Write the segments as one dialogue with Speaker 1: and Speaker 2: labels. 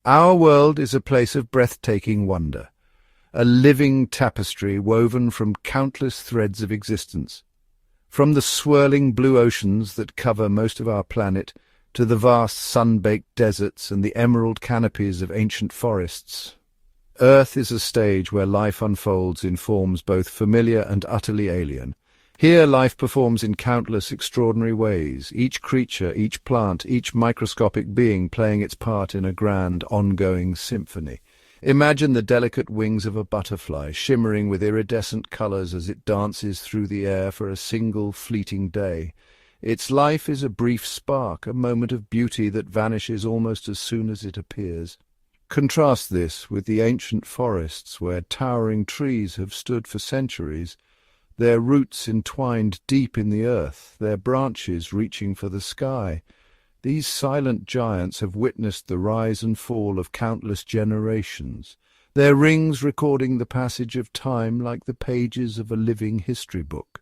Speaker 1: Our world is a place of breathtaking wonder, a living tapestry woven from countless threads of existence. From the swirling blue oceans that cover most of our planet, to the vast sun-baked deserts and the emerald canopies of ancient forests, Earth is a stage where life unfolds in forms both familiar and utterly alien. Here life performs in countless extraordinary ways, each creature, each plant, each microscopic being playing its part in a grand, ongoing symphony. Imagine the delicate wings of a butterfly, shimmering with iridescent colors as it dances through the air for a single fleeting day. Its life is a brief spark, a moment of beauty that vanishes almost as soon as it appears. Contrast this with the ancient forests where towering trees have stood for centuries, their roots entwined deep in the earth, their branches reaching for the sky. These silent giants have witnessed the rise and fall of countless generations, their rings recording the passage of time like the pages of a living history book.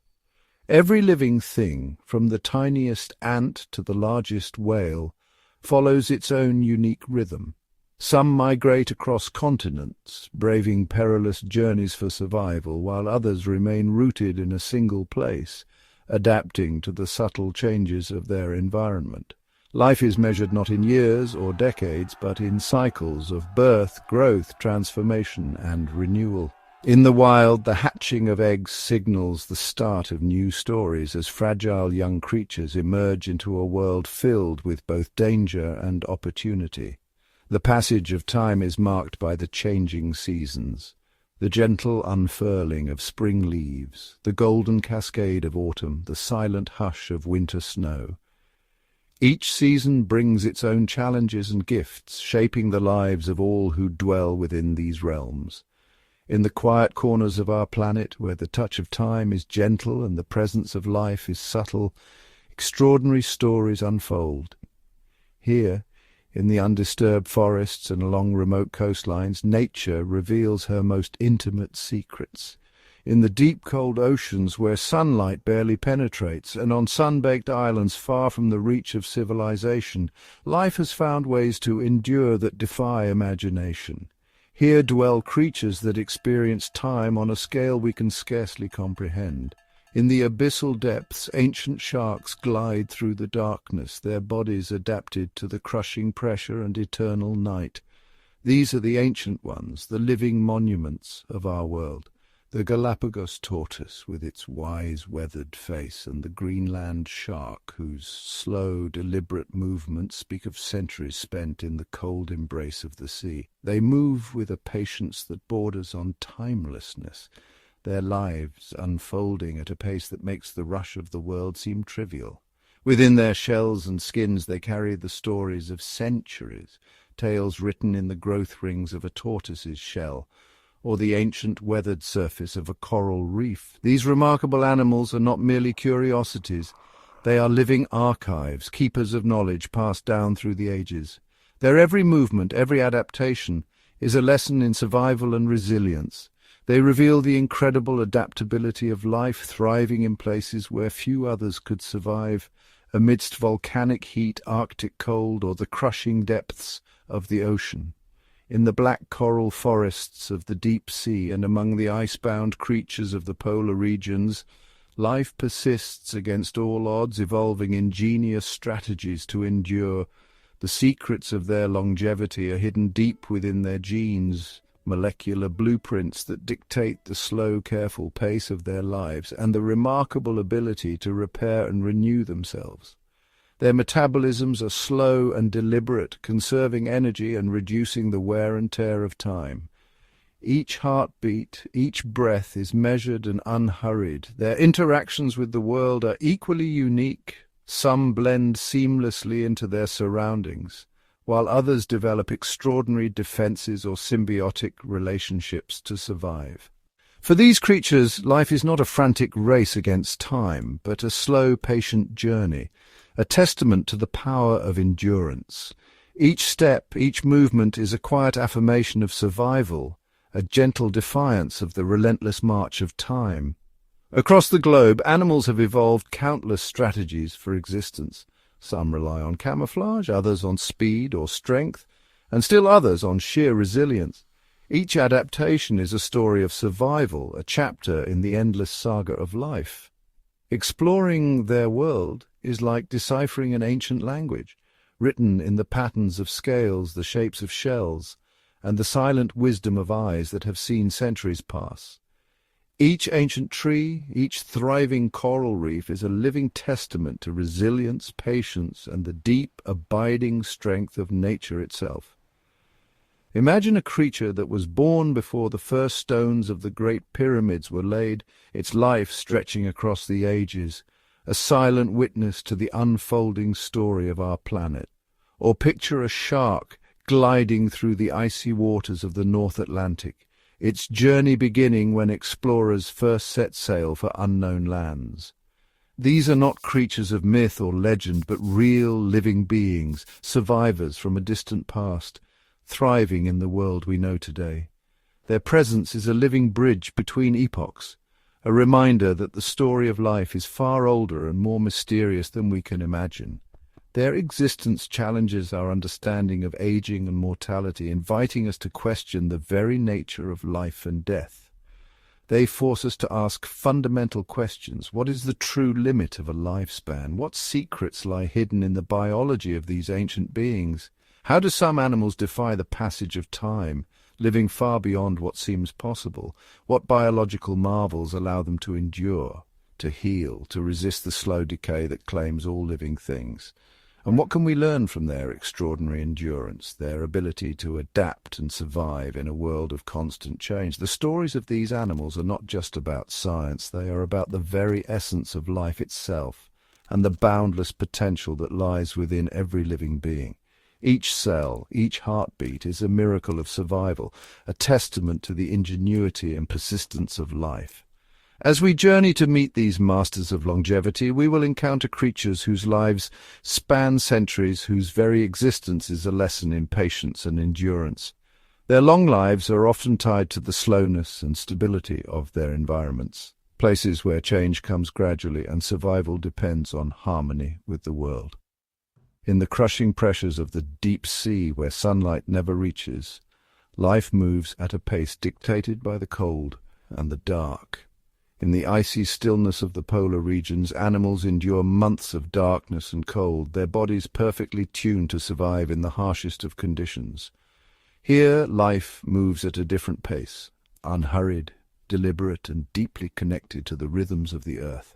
Speaker 1: Every living thing, from the tiniest ant to the largest whale, follows its own unique rhythm. Some migrate across continents, braving perilous journeys for survival, while others remain rooted in a single place, adapting to the subtle changes of their environment. Life is measured not in years or decades, but in cycles of birth, growth, transformation, and renewal. In the wild, the hatching of eggs signals the start of new stories as fragile young creatures emerge into a world filled with both danger and opportunity. The passage of time is marked by the changing seasons, the gentle unfurling of spring leaves, the golden cascade of autumn, the silent hush of winter snow. Each season brings its own challenges and gifts, shaping the lives of all who dwell within these realms. In the quiet corners of our planet, where the touch of time is gentle and the presence of life is subtle, extraordinary stories unfold. Here, in the undisturbed forests and along remote coastlines, nature reveals her most intimate secrets. In the deep, cold oceans where sunlight barely penetrates, and on sun-baked islands far from the reach of civilization, life has found ways to endure that defy imagination. Here dwell creatures that experience time on a scale we can scarcely comprehend. In the abyssal depths, ancient sharks glide through the darkness, their bodies adapted to the crushing pressure and eternal night. These are the ancient ones, the living monuments of our world. The Galapagos tortoise, with its wise, weathered face, and the Greenland shark, whose slow, deliberate movements speak of centuries spent in the cold embrace of the sea. They move with a patience that borders on timelessness, their lives unfolding at a pace that makes the rush of the world seem trivial. Within their shells and skins they carry the stories of centuries, tales written in the growth rings of a tortoise's shell, or the ancient weathered surface of a coral reef. These remarkable animals are not merely curiosities. They are living archives, keepers of knowledge passed down through the ages. Their every movement, every adaptation, is a lesson in survival and resilience. They reveal the incredible adaptability of life thriving in places where few others could survive, amidst volcanic heat, Arctic cold, or the crushing depths of the ocean. In the black coral forests of the deep sea and among the ice-bound creatures of the polar regions, life persists against all odds, evolving ingenious strategies to endure. The secrets of their longevity are hidden deep within their genes, molecular blueprints that dictate the slow, careful pace of their lives and the remarkable ability to repair and renew themselves. Their metabolisms are slow and deliberate, conserving energy and reducing the wear and tear of time. Each heartbeat, each breath is measured and unhurried. Their interactions with the world are equally unique. Some blend seamlessly into their surroundings, while others develop extraordinary defenses or symbiotic relationships to survive. For these creatures, life is not a frantic race against time, but a slow, patient journey, a testament to the power of endurance. Each step, each movement is a quiet affirmation of survival, a gentle defiance of the relentless march of time. Across the globe, animals have evolved countless strategies for existence. Some rely on camouflage, others on speed or strength, and still others on sheer resilience. Each adaptation is a story of survival, a chapter in the endless saga of life. Exploring their world is like deciphering an ancient language, written in the patterns of scales, the shapes of shells, and the silent wisdom of eyes that have seen centuries pass. Each ancient tree, each thriving coral reef is a living testament to resilience, patience, and the deep, abiding strength of nature itself. Imagine a creature that was born before the first stones of the great pyramids were laid, its life stretching across the ages, a silent witness to the unfolding story of our planet. Or picture a shark gliding through the icy waters of the North Atlantic, its journey beginning when explorers first set sail for unknown lands. These are not creatures of myth or legend, but real living beings, survivors from a distant past, thriving in the world we know today. Their presence is a living bridge between epochs, a reminder that the story of life is far older and more mysterious than we can imagine. Their existence challenges our understanding of aging and mortality, inviting us to question the very nature of life and death. They force us to ask fundamental questions. What is the true limit of a lifespan? What secrets lie hidden in the biology of these ancient beings? How do some animals defy the passage of time, living far beyond what seems possible? What biological marvels allow them to endure, to heal, to resist the slow decay that claims all living things? And what can we learn from their extraordinary endurance, their ability to adapt and survive in a world of constant change? The stories of these animals are not just about science, they are about the very essence of life itself and the boundless potential that lies within every living being. Each cell, each heartbeat is a miracle of survival, a testament to the ingenuity and persistence of life. As we journey to meet these masters of longevity, we will encounter creatures whose lives span centuries, whose very existence is a lesson in patience and endurance. Their long lives are often tied to the slowness and stability of their environments, places where change comes gradually and survival depends on harmony with the world. In the crushing pressures of the deep sea where sunlight never reaches, life moves at a pace dictated by the cold and the dark. In the icy stillness of the polar regions, animals endure months of darkness and cold, their bodies perfectly tuned to survive in the harshest of conditions. Here, life moves at a different pace, unhurried, deliberate, and deeply connected to the rhythms of the earth.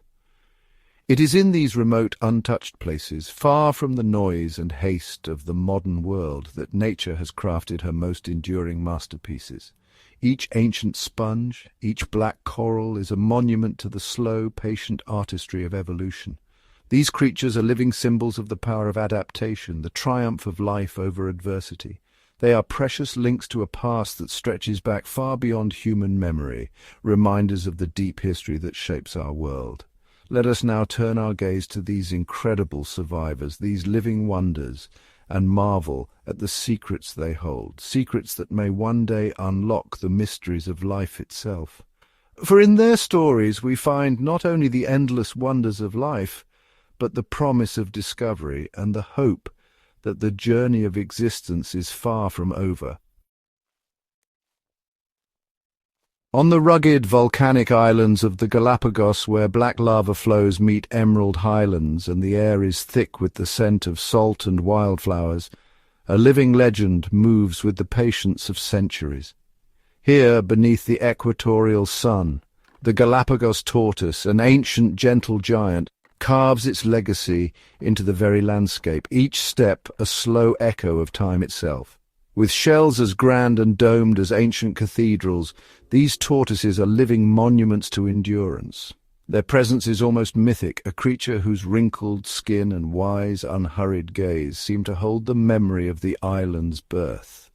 Speaker 1: It is in these remote, untouched places, far from the noise and haste of the modern world, that nature has crafted her most enduring masterpieces. Each ancient sponge, each black coral is a monument to the slow, patient artistry of evolution. These creatures are living symbols of the power of adaptation, the triumph of life over adversity. They are precious links to a past that stretches back far beyond human memory, reminders of the deep history that shapes our world. Let us now turn our gaze to these incredible survivors, these living wonders, and marvel at the secrets they hold, secrets that may one day unlock the mysteries of life itself. For in their stories we find not only the endless wonders of life, but the promise of discovery and the hope that the journey of existence is far from over. On the rugged volcanic islands of the Galapagos, where black lava flows meet emerald highlands and the air is thick with the scent of salt and wildflowers, a living legend moves with the patience of centuries. Here, beneath the equatorial sun, the Galapagos tortoise, an ancient gentle giant, carves its legacy into the very landscape, each step a slow echo of time itself. With shells as grand and domed as ancient cathedrals, these tortoises are living monuments to endurance. Their presence is almost mythic, a creature whose wrinkled skin and wise, unhurried gaze seem to hold the memory of the island's birth.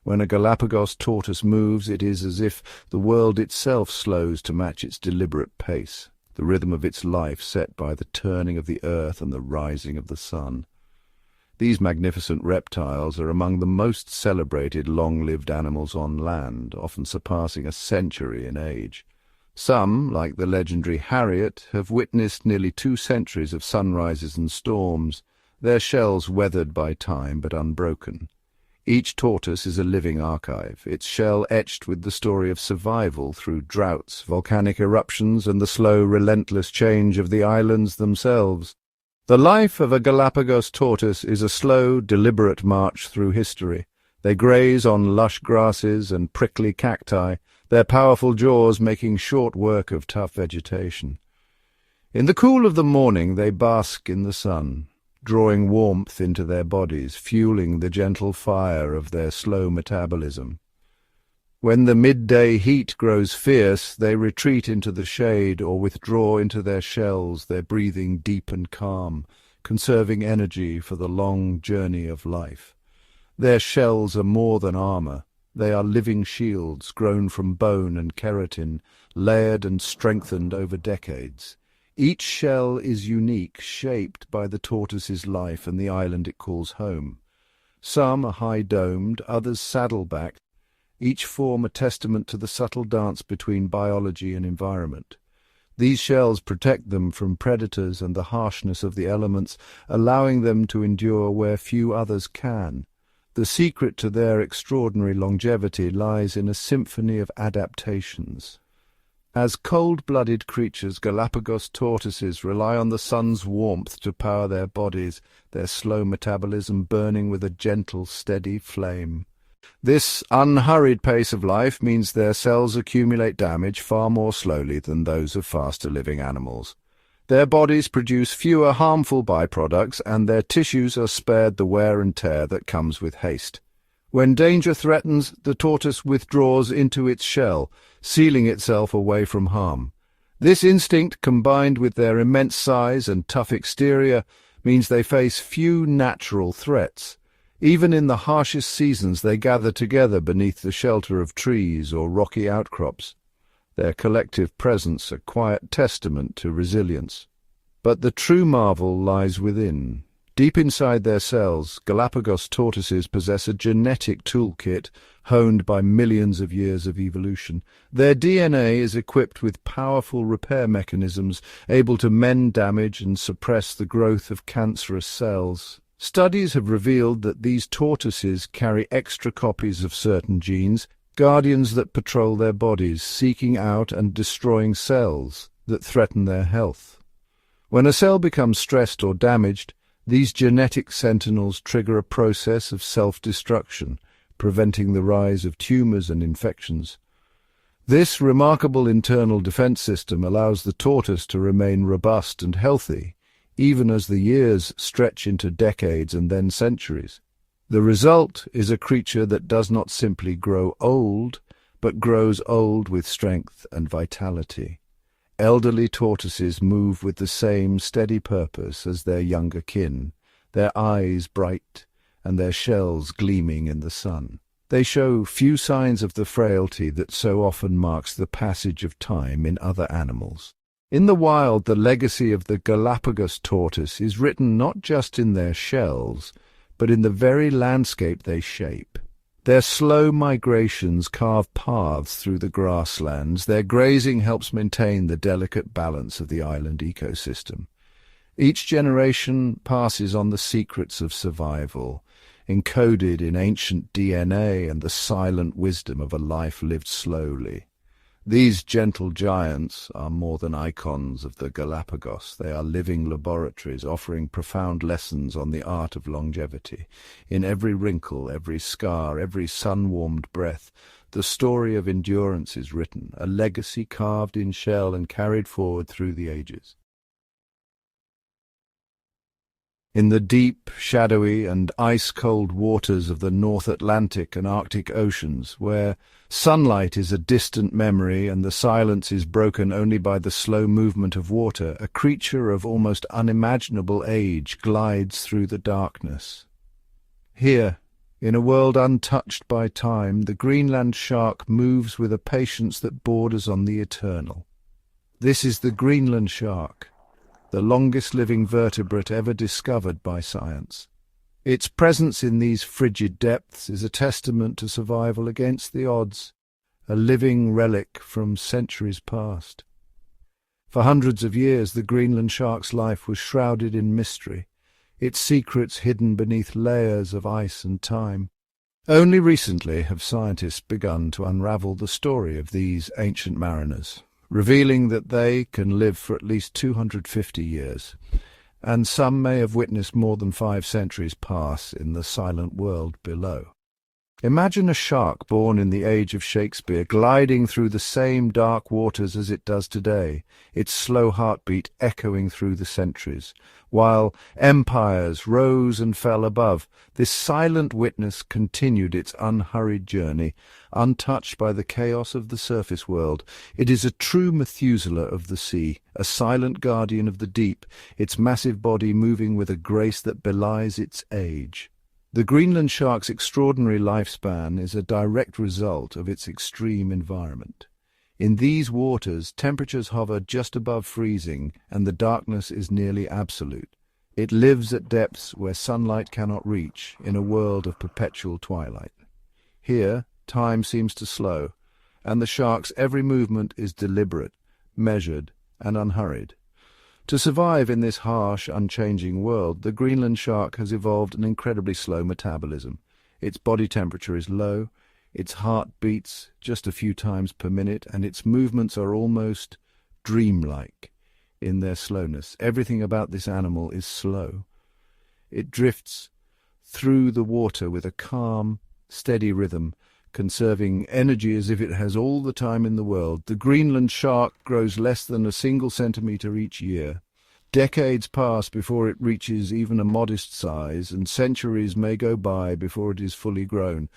Speaker 1: When a Galapagos tortoise moves, it is as if the world itself slows to match its deliberate pace, the rhythm of its life set by the turning of the earth and the rising of the sun. These magnificent reptiles are among the most celebrated long-lived animals on land, often surpassing a century in age. Some, like the legendary Harriet, have witnessed nearly 2 centuries of sunrises and storms, their shells weathered by time but unbroken. Each tortoise is a living archive, its shell etched with the story of survival through droughts, volcanic eruptions, and the slow, relentless change of the islands themselves. The life of a Galapagos tortoise is a slow, deliberate march through history. They graze on lush grasses and prickly cacti, their powerful jaws making short work of tough vegetation. In the cool of the morning they bask in the sun, drawing warmth into their bodies, fueling the gentle fire of their slow metabolism. When the midday heat grows fierce, they retreat into the shade or withdraw into their shells, their breathing deep and calm, conserving energy for the long journey of life. Their shells are more than armor. They are living shields grown from bone and keratin, layered and strengthened over decades. Each shell is unique, shaped by the tortoise's life and the island it calls home. Some are high-domed, others saddle-backed. Each form a testament to the subtle dance between biology and environment. These shells protect them from predators and the harshness of the elements, allowing them to endure where few others can. The secret to their extraordinary longevity lies in a symphony of adaptations. As cold-blooded creatures, Galapagos tortoises rely on the sun's warmth to power their bodies, their slow metabolism burning with a gentle, steady flame. This unhurried pace of life means their cells accumulate damage far more slowly than those of faster-living animals. Their bodies produce fewer harmful byproducts, and their tissues are spared the wear and tear that comes with haste. When danger threatens, the tortoise withdraws into its shell, sealing itself away from harm. This instinct, combined with their immense size and tough exterior, means they face few natural threats. Even in the harshest seasons, they gather together beneath the shelter of trees or rocky outcrops. Their collective presence a quiet testament to resilience. But the true marvel lies within. Deep inside their cells, Galapagos tortoises possess a genetic toolkit honed by millions of years of evolution. Their DNA is equipped with powerful repair mechanisms, able to mend damage and suppress the growth of cancerous cells. Studies have revealed that these tortoises carry extra copies of certain genes, guardians that patrol their bodies, seeking out and destroying cells that threaten their health. When a cell becomes stressed or damaged, these genetic sentinels trigger a process of self-destruction, preventing the rise of tumors and infections. This remarkable internal defense system allows the tortoise to remain robust and healthy, even as the years stretch into decades and then centuries. The result is a creature that does not simply grow old, but grows old with strength and vitality. Elderly tortoises move with the same steady purpose as their younger kin, their eyes bright and their shells gleaming in the sun. They show few signs of the frailty that so often marks the passage of time in other animals. In the wild, the legacy of the Galapagos tortoise is written not just in their shells, but in the very landscape they shape. Their slow migrations carve paths through the grasslands. Their grazing helps maintain the delicate balance of the island ecosystem. Each generation passes on the secrets of survival, encoded in ancient DNA and the silent wisdom of a life lived slowly. These gentle giants are more than icons of the Galapagos. They are living laboratories offering profound lessons on the art of longevity. In every wrinkle, every scar, every sun-warmed breath, the story of endurance is written, a legacy carved in shell and carried forward through the ages. In the deep, shadowy and ice-cold waters of the North Atlantic and Arctic Oceans, where sunlight is a distant memory and the silence is broken only by the slow movement of water, a creature of almost unimaginable age glides through the darkness. Here, in a world untouched by time, the Greenland shark moves with a patience that borders on the eternal. This is the Greenland shark, the longest living vertebrate ever discovered by science. Its presence in these frigid depths is a testament to survival against the odds, a living relic from centuries past. For hundreds of years, the Greenland shark's life was shrouded in mystery, its secrets hidden beneath layers of ice and time. Only recently have scientists begun to unravel the story of these ancient mariners, revealing that they can live for at least 250 years, and some may have witnessed more than 5 centuries pass in the silent world below. Imagine a shark born in the age of Shakespeare gliding through the same dark waters as it does today, its slow heartbeat echoing through the centuries. While empires rose and fell above, this silent witness continued its unhurried journey, untouched by the chaos of the surface world. It is a true Methuselah of the sea, a silent guardian of the deep, its massive body moving with a grace that belies its age. The Greenland shark's extraordinary lifespan is a direct result of its extreme environment. In these waters, temperatures hover just above freezing, and the darkness is nearly absolute. It lives at depths where sunlight cannot reach, in a world of perpetual twilight. Here, time seems to slow, and the shark's every movement is deliberate, measured, and unhurried. To survive in this harsh, unchanging world, the Greenland shark has evolved an incredibly slow metabolism. Its body temperature is low, its heart beats just a few times per minute, and its movements are almost dreamlike in their slowness. Everything about this animal is slow. It drifts through the water with a calm, steady rhythm, conserving energy as if it has all the time in the world. The Greenland shark grows less than a single centimetre each year. Decades pass before it reaches even a modest size, and centuries may go by before it is fully grown.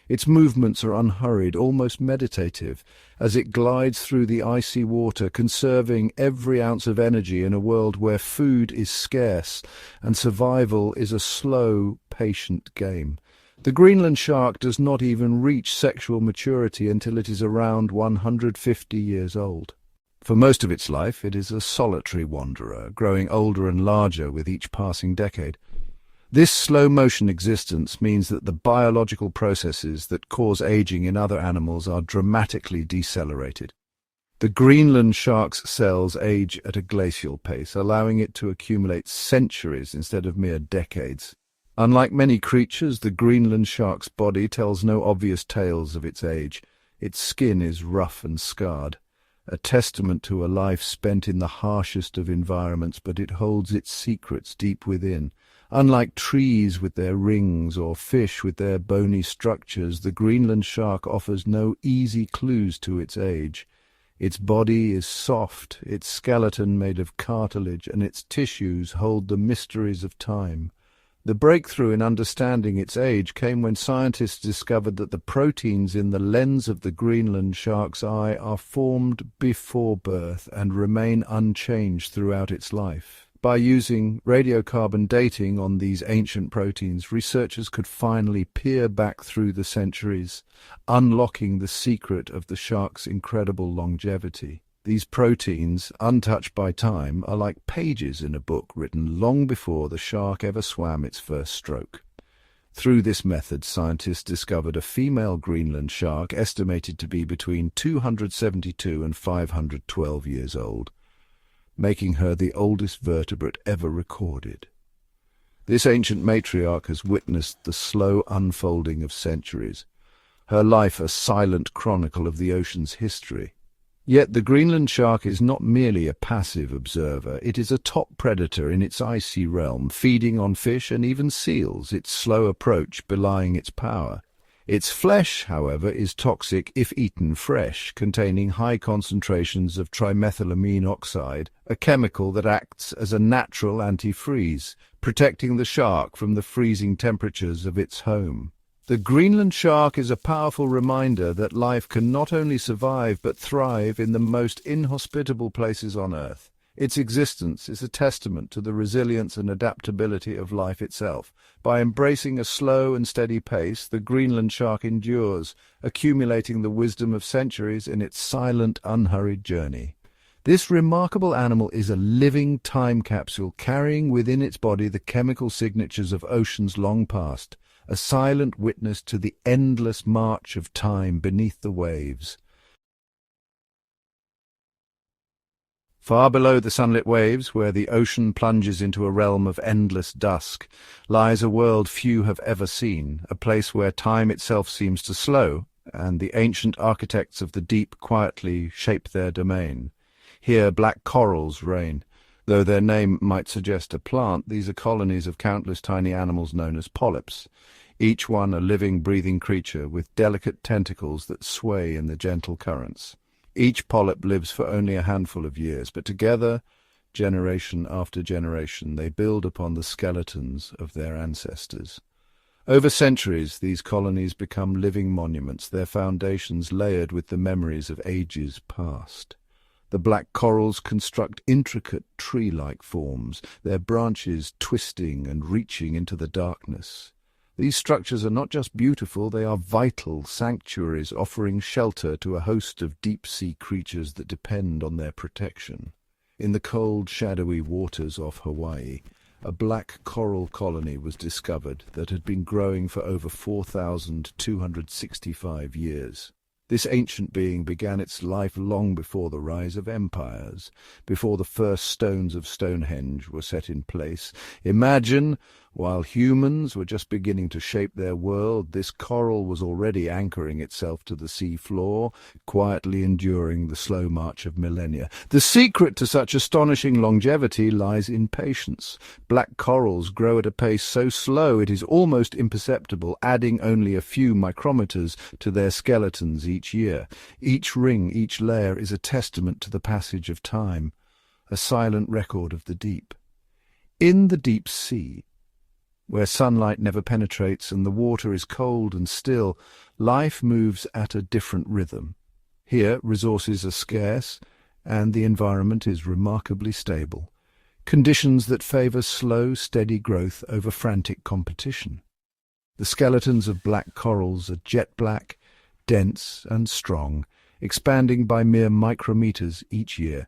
Speaker 1: Its movements are unhurried, almost meditative, as it glides through the icy water, conserving every ounce of energy in a world where food is scarce and survival is a slow, patient game. The Greenland shark does not even reach sexual maturity until it is around 150 years old. For most of its life, it is a solitary wanderer, growing older and larger with each passing decade. This slow-motion existence means that the biological processes that cause aging in other animals are dramatically decelerated. The Greenland shark's cells age at a glacial pace, allowing it to accumulate centuries instead of mere decades. Unlike many creatures, the Greenland shark's body tells no obvious tales of its age. Its skin is rough and scarred, a testament to a life spent in the harshest of environments, but it holds its secrets deep within. Unlike trees with their rings or fish with their bony structures, the Greenland shark offers no easy clues to its age. Its body is soft, its skeleton made of cartilage, and its tissues hold the mysteries of time. The breakthrough in understanding its age came when scientists discovered that the proteins in the lens of the Greenland shark's eye are formed before birth and remain unchanged throughout its life. By using radiocarbon dating on these ancient proteins, researchers could finally peer back through the centuries, unlocking the secret of the shark's incredible longevity. These proteins, untouched by time, are like pages in a book written long before the shark ever swam its first stroke. Through this method, scientists discovered a female Greenland shark estimated to be between 272 and 512 years old, making her the oldest vertebrate ever recorded. This ancient matriarch has witnessed the slow unfolding of centuries, her life a silent chronicle of the ocean's history. Yet the Greenland shark is not merely a passive observer. It is a top predator in its icy realm, feeding on fish and even seals, its slow approach belying its power. Its flesh, however, is toxic if eaten fresh, containing high concentrations of trimethylamine oxide, a chemical that acts as a natural antifreeze, protecting the shark from the freezing temperatures of its home. The Greenland shark is a powerful reminder that life can not only survive but thrive in the most inhospitable places on Earth. Its existence is a testament to the resilience and adaptability of life itself. By embracing a slow and steady pace, the Greenland shark endures, accumulating the wisdom of centuries in its silent, unhurried journey. This remarkable animal is a living time capsule carrying within its body the chemical signatures of oceans long past, a silent witness to the endless march of time beneath the waves. Far below the sunlit waves, where the ocean plunges into a realm of endless dusk, lies a world few have ever seen, a place where time itself seems to slow, and the ancient architects of the deep quietly shape their domain. Here black corals reign. Though their name might suggest a plant, these are colonies of countless tiny animals known as polyps, each one a living, breathing creature with delicate tentacles that sway in the gentle currents. Each polyp lives for only a handful of years, but together, generation after generation, they build upon the skeletons of their ancestors. Over centuries, these colonies become living monuments, their foundations layered with the memories of ages past. The black corals construct intricate tree-like forms, their branches twisting and reaching into the darkness. These structures are not just beautiful, they are vital sanctuaries offering shelter to a host of deep-sea creatures that depend on their protection. In the cold, shadowy waters off Hawaii, a black coral colony was discovered that had been growing for over 4,265 years. This ancient being began its life long before the rise of empires, before the first stones of Stonehenge were set in place. Imagine, while humans were just beginning to shape their world, this coral was already anchoring itself to the sea floor, quietly enduring the slow march of millennia. The secret to such astonishing longevity lies in patience. Black corals grow at a pace so slow it is almost imperceptible, adding only a few micrometers to their skeletons each year. Each ring, each layer is a testament to the passage of time, a silent record of the deep. In the deep sea, where sunlight never penetrates and the water is cold and still, life moves at a different rhythm. Here, resources are scarce, and the environment is remarkably stable, conditions that favour slow, steady growth over frantic competition. The skeletons of black corals are jet black, dense and strong, expanding by mere micrometers each year,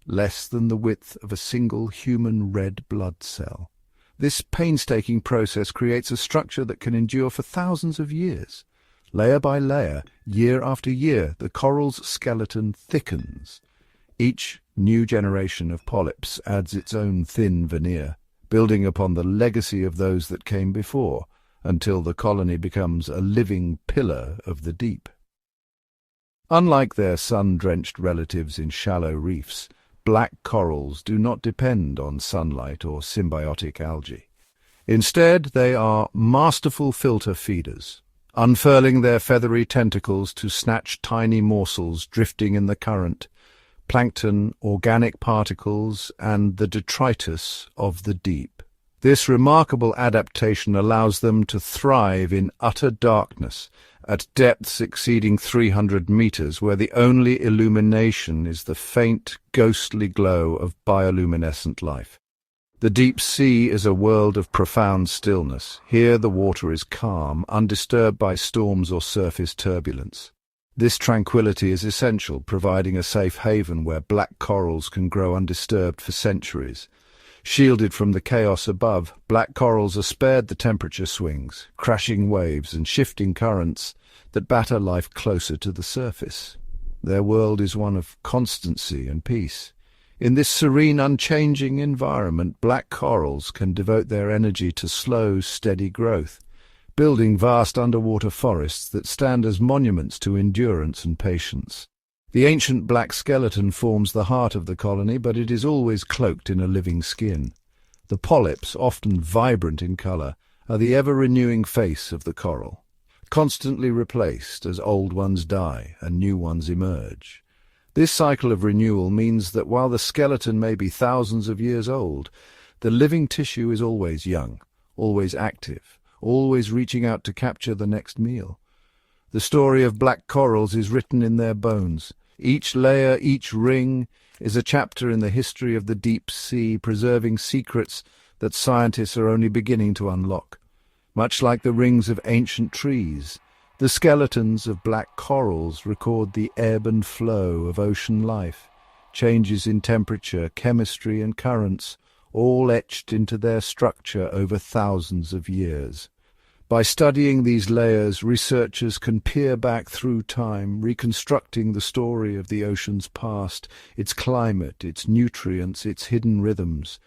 Speaker 1: less than the width of a single human red blood cell. This painstaking process creates a structure that can endure for thousands of years. Layer by layer, year after year, the coral's skeleton thickens. Each new generation of polyps adds its own thin veneer, building upon the legacy of those that came before, until the colony becomes a living pillar of the deep. Unlike their sun-drenched relatives in shallow reefs, black corals do not depend on sunlight or symbiotic algae. Instead, they are masterful filter feeders, unfurling their feathery tentacles to snatch tiny morsels drifting in the current, plankton, organic particles, and the detritus of the deep. This remarkable adaptation allows them to thrive in utter darkness, at depths exceeding 300 meters, where the only illumination is the faint, ghostly glow of bioluminescent life. The deep sea is a world of profound stillness. Here the water is calm, undisturbed by storms or surface turbulence. This tranquility is essential, providing a safe haven where black corals can grow undisturbed for centuries. Shielded from the chaos above, black corals are spared the temperature swings, crashing waves and shifting currents that batter life closer to the surface. Their world is one of constancy and peace. In this serene, unchanging environment, black corals can devote their energy to slow, steady growth, building vast underwater forests that stand as monuments to endurance and patience. The ancient black skeleton forms the heart of the colony, but it is always cloaked in a living skin. The polyps, often vibrant in colour, are the ever-renewing face of the coral, constantly replaced as old ones die and new ones emerge. This cycle of renewal means that while the skeleton may be thousands of years old, the living tissue is always young, always active, always reaching out to capture the next meal. The story of black corals is written in their bones. Each layer, each ring, is a chapter in the history of the deep sea, preserving secrets that scientists are only beginning to unlock. Much like the rings of ancient trees, the skeletons of black corals record the ebb and flow of ocean life, changes in temperature, chemistry and currents, all etched into their structure over thousands of years. By studying these layers, researchers can peer back through time, reconstructing the story of the ocean's past, its climate, its nutrients, its hidden rhythms.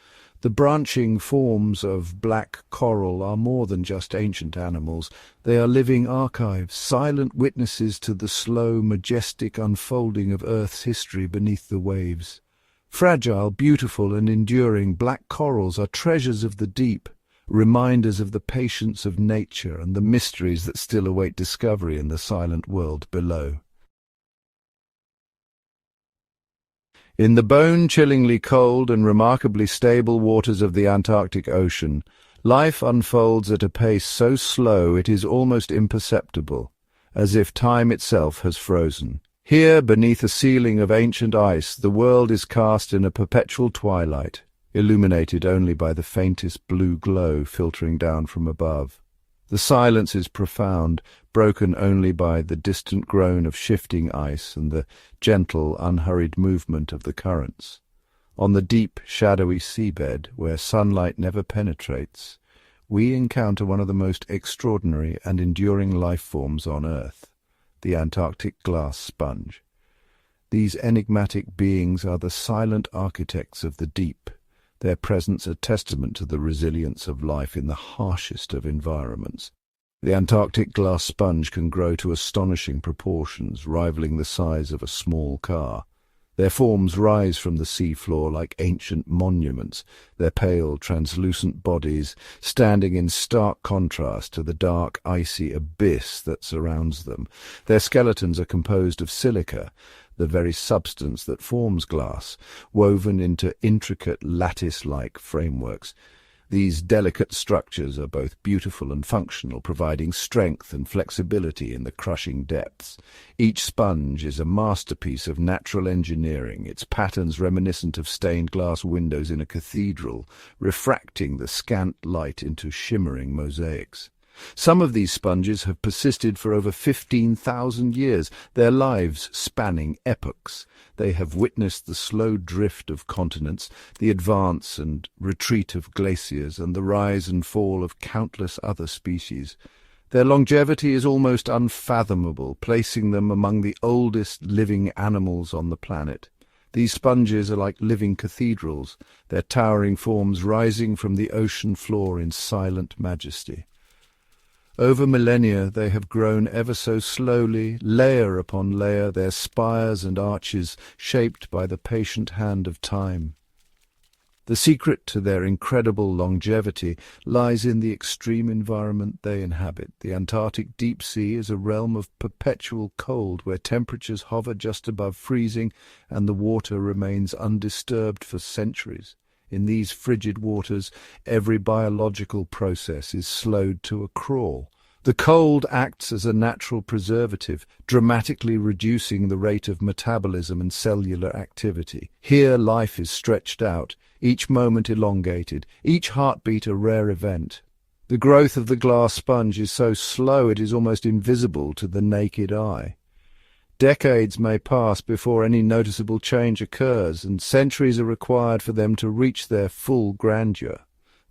Speaker 1: The branching forms of black coral are more than just ancient animals. They are living archives, silent witnesses to the slow, majestic unfolding of Earth's history beneath the waves. Fragile, beautiful, and enduring, black corals are treasures of the deep, reminders of the patience of nature and the mysteries that still await discovery in the silent world below. In the bone-chillingly cold and remarkably stable waters of the Antarctic Ocean, life unfolds at a pace so slow it is almost imperceptible, as if time itself has frozen. Here, beneath a ceiling of ancient ice, the world is cast in a perpetual twilight, illuminated only by the faintest blue glow filtering down from above. The silence is profound, broken only by the distant groan of shifting ice and the gentle, unhurried movement of the currents. On the deep, shadowy seabed, where sunlight never penetrates, we encounter one of the most extraordinary and enduring life forms on Earth, the Antarctic glass sponge. These enigmatic beings are the silent architects of the deep, their presence a testament to the resilience of life in the harshest of environments. The Antarctic glass sponge can grow to astonishing proportions, rivaling the size of a small car. Their forms rise from the seafloor like ancient monuments, their pale, translucent bodies standing in stark contrast to the dark, icy abyss that surrounds them. Their skeletons are composed of silica, the very substance that forms glass, woven into intricate lattice-like frameworks. These delicate structures are both beautiful and functional, providing strength and flexibility in the crushing depths. Each sponge is a masterpiece of natural engineering, its patterns reminiscent of stained glass windows in a cathedral, refracting the scant light into shimmering mosaics. Some of these sponges have persisted for over 15,000 years, their lives spanning epochs. They have witnessed the slow drift of continents, the advance and retreat of glaciers, and the rise and fall of countless other species. Their longevity is almost unfathomable, placing them among the oldest living animals on the planet. These sponges are like living cathedrals, their towering forms rising from the ocean floor in silent majesty. Over millennia they have grown ever so slowly, layer upon layer, their spires and arches shaped by the patient hand of time. The secret to their incredible longevity lies in the extreme environment they inhabit. The Antarctic deep sea is a realm of perpetual cold where temperatures hover just above freezing and the water remains undisturbed for centuries. In these frigid waters, every biological process is slowed to a crawl. The cold acts as a natural preservative, dramatically reducing the rate of metabolism and cellular activity. Here life is stretched out, each moment elongated, each heartbeat a rare event. The growth of the glass sponge is so slow it is almost invisible to the naked eye. Decades may pass before any noticeable change occurs, and centuries are required for them to reach their full grandeur.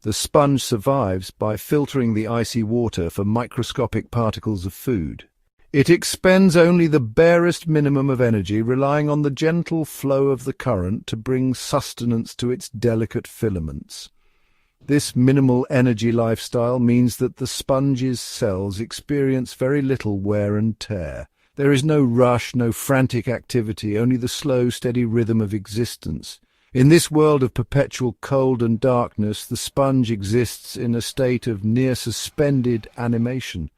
Speaker 1: The sponge survives by filtering the icy water for microscopic particles of food. It expends only the barest minimum of energy, relying on the gentle flow of the current to bring sustenance to its delicate filaments. This minimal energy lifestyle means that the sponge's cells experience very little wear and tear. There is no rush, no frantic activity, only the slow, steady rhythm of existence. In this world of perpetual cold and darkness, the sponge exists in a state of near-suspended animation.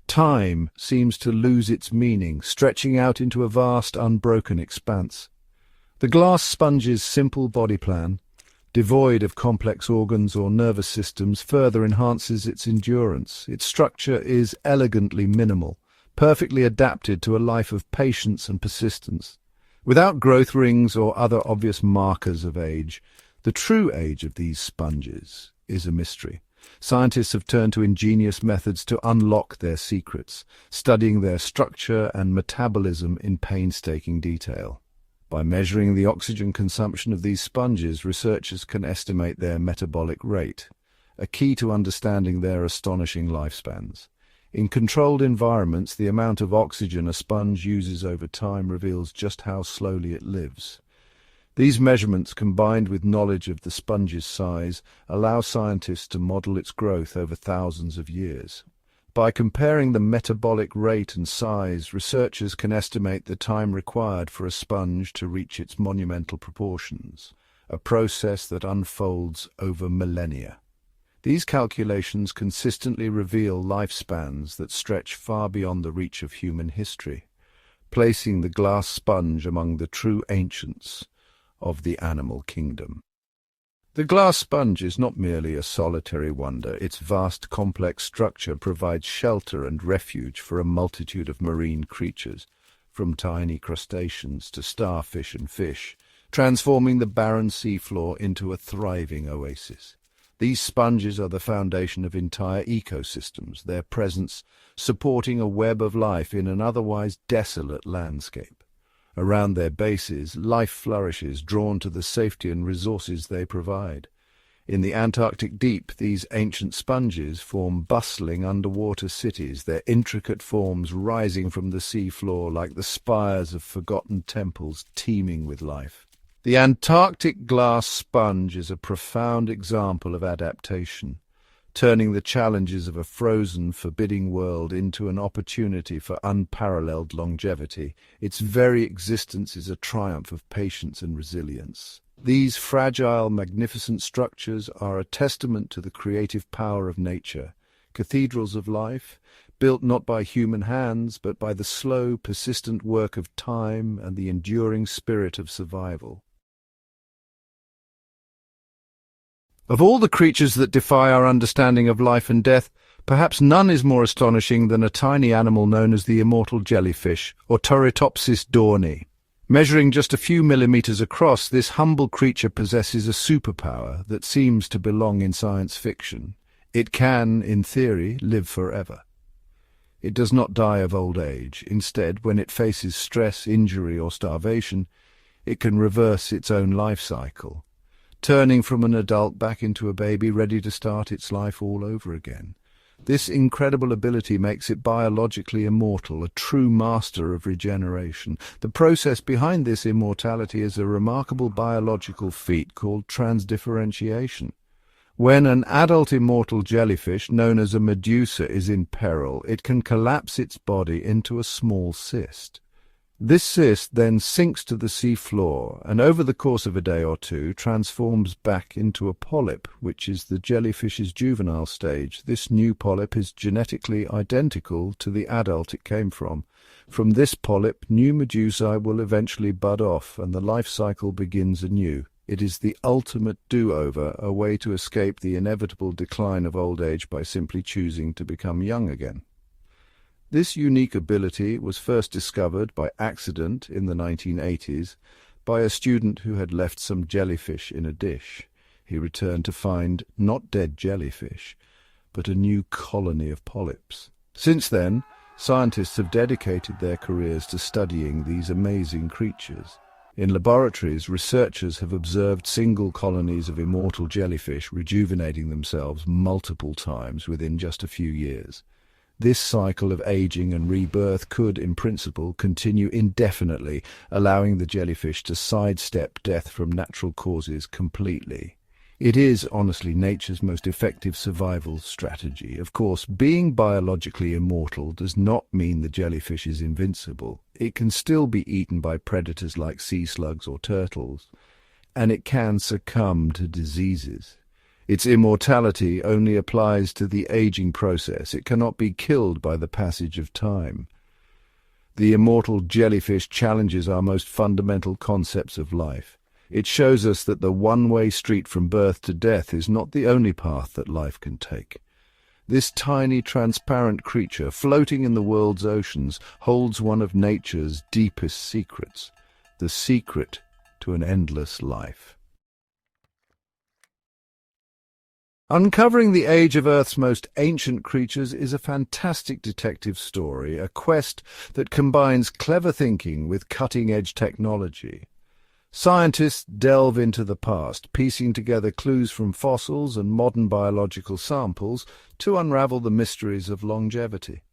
Speaker 1: Time seems to lose its meaning, stretching out into a vast, unbroken expanse. The glass sponge's simple body plan, devoid of complex organs or nervous systems, further enhances its endurance. Its structure is elegantly minimal, perfectly adapted to a life of patience and persistence. Without growth rings or other obvious markers of age, the true age of these sponges is a mystery. Scientists have turned to ingenious methods to unlock their secrets, studying their structure and metabolism in painstaking detail. By measuring the oxygen consumption of these sponges, researchers can estimate their metabolic rate. a key to understanding their astonishing lifespans. In controlled environments, the amount of oxygen a sponge uses over time reveals just how slowly it lives. These measurements, combined with knowledge of the sponge's size, allow scientists to model its growth over thousands of years. By comparing the metabolic rate and size, researchers can estimate the time required for a sponge to reach its monumental proportions, a process that unfolds over millennia. These calculations consistently reveal lifespans that stretch far beyond the reach of human history, placing the glass sponge among the true ancients of the animal kingdom. The glass sponge is not merely a solitary wonder. Its vast, complex structure provides shelter and refuge for a multitude of marine creatures, from tiny crustaceans to starfish and fish, transforming the barren seafloor into a thriving oasis. These sponges are the foundation of entire ecosystems, their presence supporting a web of life in an otherwise desolate landscape. Around their bases, life flourishes, drawn to the safety and resources they provide. In the Antarctic deep, these ancient sponges form bustling underwater cities, their intricate forms rising from the seafloor like the spires of forgotten temples teeming with life. The Antarctic glass sponge is a profound example of adaptation, turning the challenges of a frozen, forbidding world into an opportunity for unparalleled longevity. Its very existence is a triumph of patience and resilience. These fragile, magnificent structures are a testament to the creative power of nature, cathedrals of life, built not by human hands, but by the slow, persistent work of time and the enduring spirit of survival. Of all the creatures that defy our understanding of life and death, perhaps none is more astonishing than a tiny animal known as the immortal jellyfish, or Turritopsis dohrnii. Measuring just a few millimeters across, this humble creature possesses a superpower that seems to belong in science fiction. It can, in theory, live forever. It does not die of old age. Instead, when it faces stress, injury, or starvation, it can reverse its own life cycle, turning from an adult back into a baby ready to start its life all over again. This incredible ability makes it biologically immortal, a true master of regeneration. The process behind this immortality is a remarkable biological feat called transdifferentiation. When an adult immortal jellyfish, known as a medusa, is in peril, it can collapse its body into a small cyst. This cyst then sinks to the sea floor and over the course of a day or two transforms back into a polyp, which is the jellyfish's juvenile stage. This new polyp is genetically identical to the adult it came from. From this polyp, new medusae will eventually bud off and the life cycle begins anew. It is the ultimate do-over, a way to escape the inevitable decline of old age by simply choosing to become young again. This unique ability was first discovered by accident in the 1980s by a student who had left some jellyfish in a dish. He returned to find not dead jellyfish, but a new colony of polyps. Since then, scientists have dedicated their careers to studying these amazing creatures. In laboratories, researchers have observed single colonies of immortal jellyfish rejuvenating themselves multiple times within just a few years. This cycle of aging and rebirth could, in principle, continue indefinitely, allowing the jellyfish to sidestep death from natural causes completely. It is, honestly, nature's most effective survival strategy. Of course, being biologically immortal does not mean the jellyfish is invincible. It can still be eaten by predators like sea slugs or turtles, and it can succumb to diseases. Its immortality only applies to the aging process. It cannot be killed by the passage of time. The immortal jellyfish challenges our most fundamental concepts of life. It shows us that the one-way street from birth to death is not the only path that life can take. This tiny, transparent creature, floating in the world's oceans, holds one of nature's deepest secrets, the secret to an endless life. Uncovering the age of Earth's most ancient creatures is a fantastic detective story, a quest that combines clever thinking with cutting-edge technology. Scientists delve into the past, piecing together clues from fossils and modern biological samples to unravel the mysteries of longevity.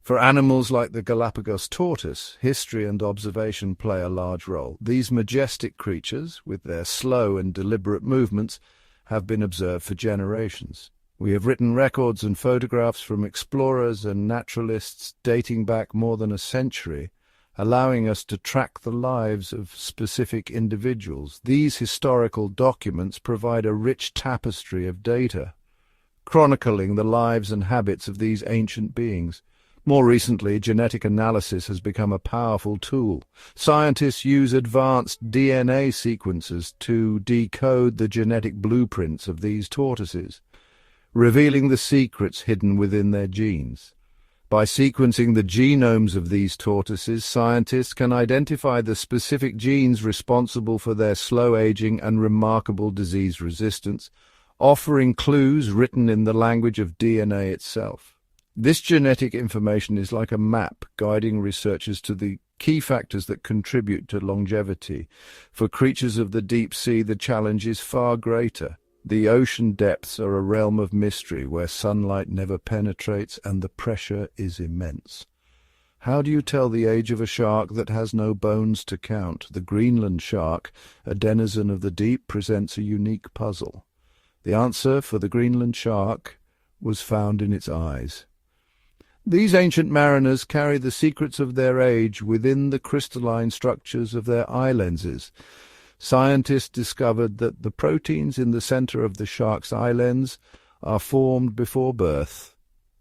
Speaker 1: For animals like the Galapagos tortoise, history and observation play a large role. These majestic creatures, with their slow and deliberate movements, have been observed for generations. We have written records and photographs from explorers and naturalists dating back more than a century, allowing us to track the lives of specific individuals. These historical documents provide a rich tapestry of data, chronicling the lives and habits of these ancient beings. More recently, genetic analysis has become a powerful tool. Scientists use advanced DNA sequences to decode the genetic blueprints of these tortoises, revealing the secrets hidden within their genes. By sequencing the genomes of these tortoises, scientists can identify the specific genes responsible for their slow aging and remarkable disease resistance, offering clues written in the language of DNA itself. This genetic information is like a map guiding researchers to the key factors that contribute to longevity. For creatures of the deep sea, the challenge is far greater. The ocean depths are a realm of mystery where sunlight never penetrates and the pressure is immense. How do you tell the age of a shark that has no bones to count? The Greenland shark, a denizen of the deep, presents a unique puzzle. The answer for the Greenland shark was found in its eyes. These ancient mariners carry the secrets of their age within the crystalline structures of their eye lenses. Scientists discovered that the proteins in the center of the shark's eye lens are formed before birth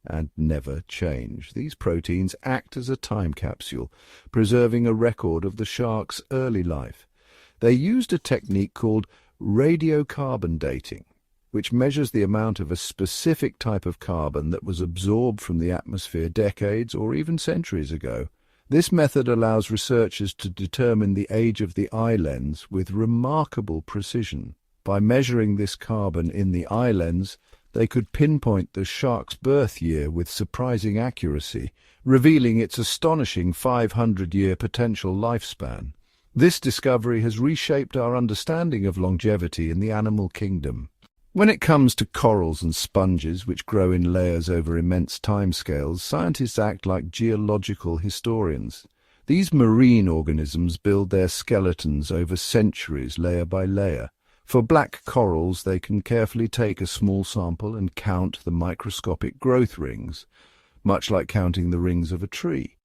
Speaker 1: and never change. These proteins act as a time capsule, preserving a record of the shark's early life. They used a technique called radiocarbon dating, which measures the amount of a specific type of carbon that was absorbed from the atmosphere decades or even centuries ago. This method allows researchers to determine the age of the eye lens with remarkable precision. By measuring this carbon in the eye lens, they could pinpoint the shark's birth year with surprising accuracy, revealing its astonishing 500-year potential lifespan. This discovery has reshaped our understanding of longevity in the animal kingdom. When it comes to corals and sponges, which grow in layers over immense timescales, scientists act like geological historians. These marine organisms build their skeletons over centuries, layer by layer. For black corals, they can carefully take a small sample and count the microscopic growth rings, much like counting the rings of a tree.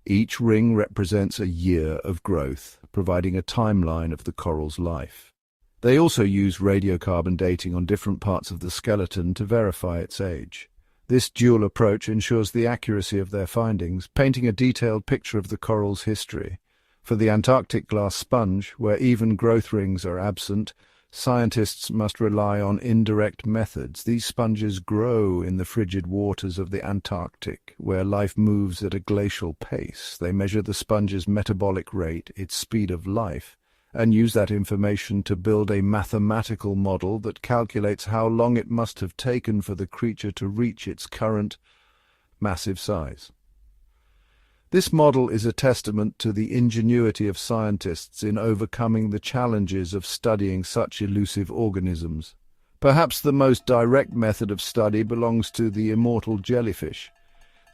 Speaker 1: Each ring represents a year of growth, providing a timeline of the coral's life. They also use radiocarbon dating on different parts of the skeleton to verify its age. This dual approach ensures the accuracy of their findings, painting a detailed picture of the coral's history. For the Antarctic glass sponge, where even growth rings are absent, scientists must rely on indirect methods. These sponges grow in the frigid waters of the Antarctic, where life moves at a glacial pace. They measure the sponge's metabolic rate, its speed of life, and use that information to build a mathematical model that calculates how long it must have taken for the creature to reach its current massive size. This model is a testament to the ingenuity of scientists in overcoming the challenges of studying such elusive organisms. Perhaps the most direct method of study belongs to the immortal jellyfish.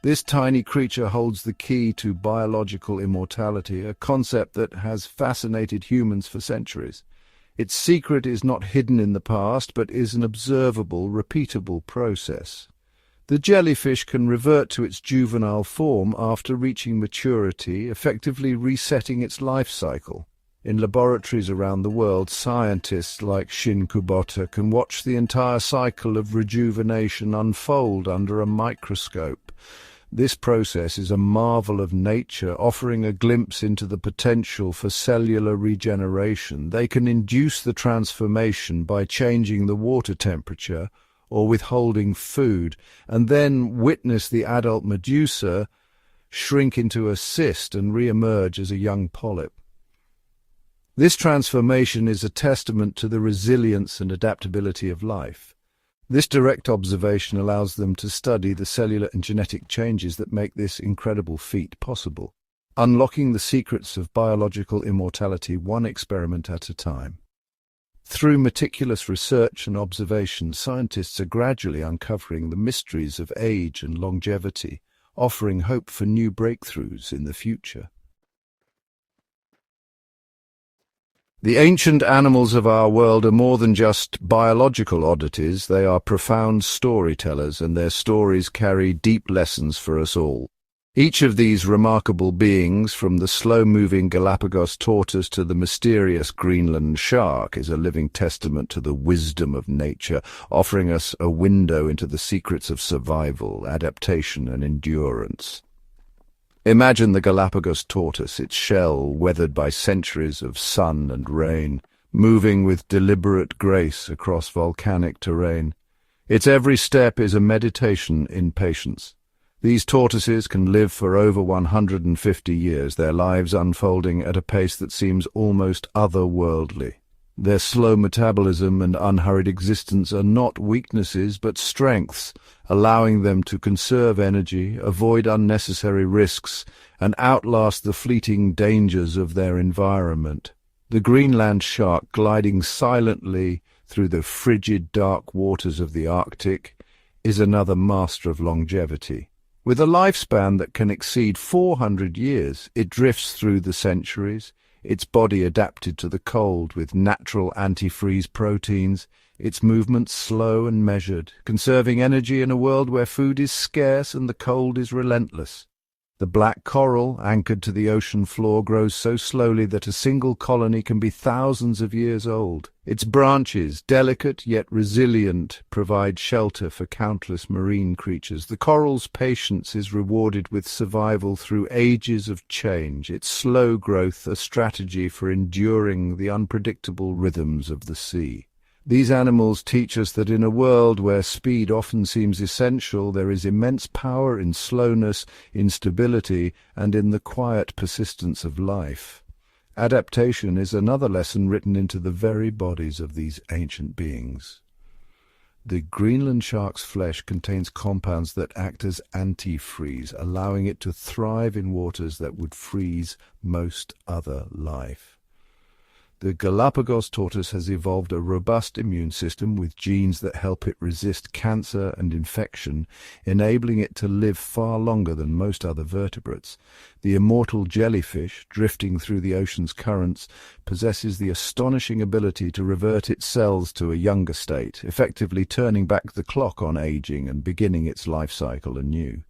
Speaker 1: This tiny creature holds the key to biological immortality, a concept that has fascinated humans for centuries. Its secret is not hidden in the past, but is an observable, repeatable process. The jellyfish can revert to its juvenile form after reaching maturity, effectively resetting its life cycle. In laboratories around the world, scientists like Shin Kubota can watch the entire cycle of rejuvenation unfold under a microscope. This process is a marvel of nature, offering a glimpse into the potential for cellular regeneration. They can induce the transformation by changing the water temperature or withholding food, and then witness the adult medusa shrink into a cyst and re-emerge as a young polyp. This transformation is a testament to the resilience and adaptability of life. This direct observation allows them to study the cellular and genetic changes that make this incredible feat possible. unlocking the secrets of biological immortality one experiment at a time. Through meticulous research and observation, scientists are gradually uncovering the mysteries of age and longevity, offering hope for new breakthroughs in the future. The ancient animals of our world are more than just biological oddities. They are profound storytellers, and their stories carry deep lessons for us all. Each of these remarkable beings, from the slow-moving Galapagos tortoise to the mysterious Greenland shark, is a living testament to the wisdom of nature, offering us a window into the secrets of survival, adaptation, and endurance. Imagine the Galapagos tortoise, its shell weathered by centuries of sun and rain, moving with deliberate grace across volcanic terrain. Its every step is a meditation in patience. These tortoises can live for over 150 years, their lives unfolding at a pace that seems almost otherworldly. Their slow metabolism and unhurried existence are not weaknesses but strengths, allowing them to conserve energy, avoid unnecessary risks, and outlast the fleeting dangers of their environment. The Greenland shark, gliding silently through the frigid, dark waters of the Arctic, is another master of longevity. With a lifespan that can exceed 400 years, it drifts through the centuries, its body adapted to the cold with natural antifreeze proteins, its movements slow and measured, conserving energy in a world where food is scarce and the cold is relentless. The black coral, anchored to the ocean floor, grows so slowly that a single colony can be thousands of years old. Its branches, delicate yet resilient, provide shelter for countless marine creatures. The coral's patience is rewarded with survival through ages of change, its slow growth a strategy for enduring the unpredictable rhythms of the sea. These animals teach us that in a world where speed often seems essential, there is immense power in slowness, in stability, and in the quiet persistence of life. Adaptation is another lesson written into the very bodies of these ancient beings. The Greenland shark's flesh contains compounds that act as antifreeze, allowing it to thrive in waters that would freeze most other life. The Galapagos tortoise has evolved a robust immune system with genes that help it resist cancer and infection, enabling it to live far longer than most other vertebrates. The immortal jellyfish, drifting through the ocean's currents, possesses the astonishing ability to revert its cells to a younger state, effectively turning back the clock on aging and beginning its life cycle anew.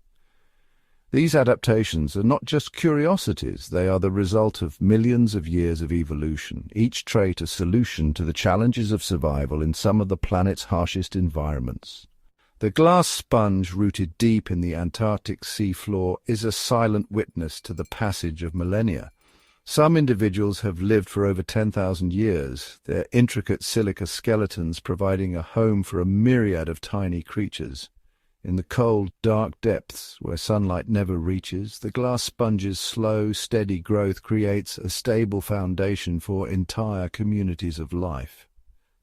Speaker 1: These adaptations are not just curiosities, they are the result of millions of years of evolution, each trait a solution to the challenges of survival in some of the planet's harshest environments. The glass sponge, rooted deep in the Antarctic seafloor, is a silent witness to the passage of millennia. Some individuals have lived for over 10,000 years, their intricate silica skeletons providing a home for a myriad of tiny creatures. In the cold, dark depths, where sunlight never reaches, the glass sponge's slow, steady growth creates a stable foundation for entire communities of life.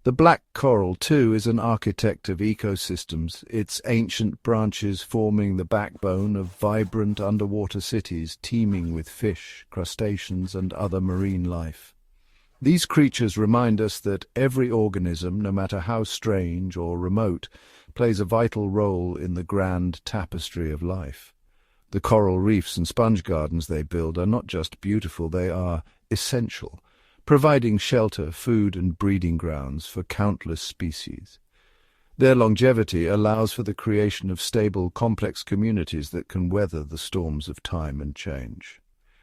Speaker 1: The black coral, too, is an architect of ecosystems, its ancient branches forming the backbone of vibrant underwater cities teeming with fish, crustaceans, and other marine life. These creatures remind us that every organism, no matter how strange or remote, plays a vital role in the grand tapestry of life. The coral reefs and sponge gardens they build are not just beautiful, they are essential, providing shelter, food, and breeding grounds for countless species. Their longevity allows for the creation of stable, complex communities that can weather the storms of time and change.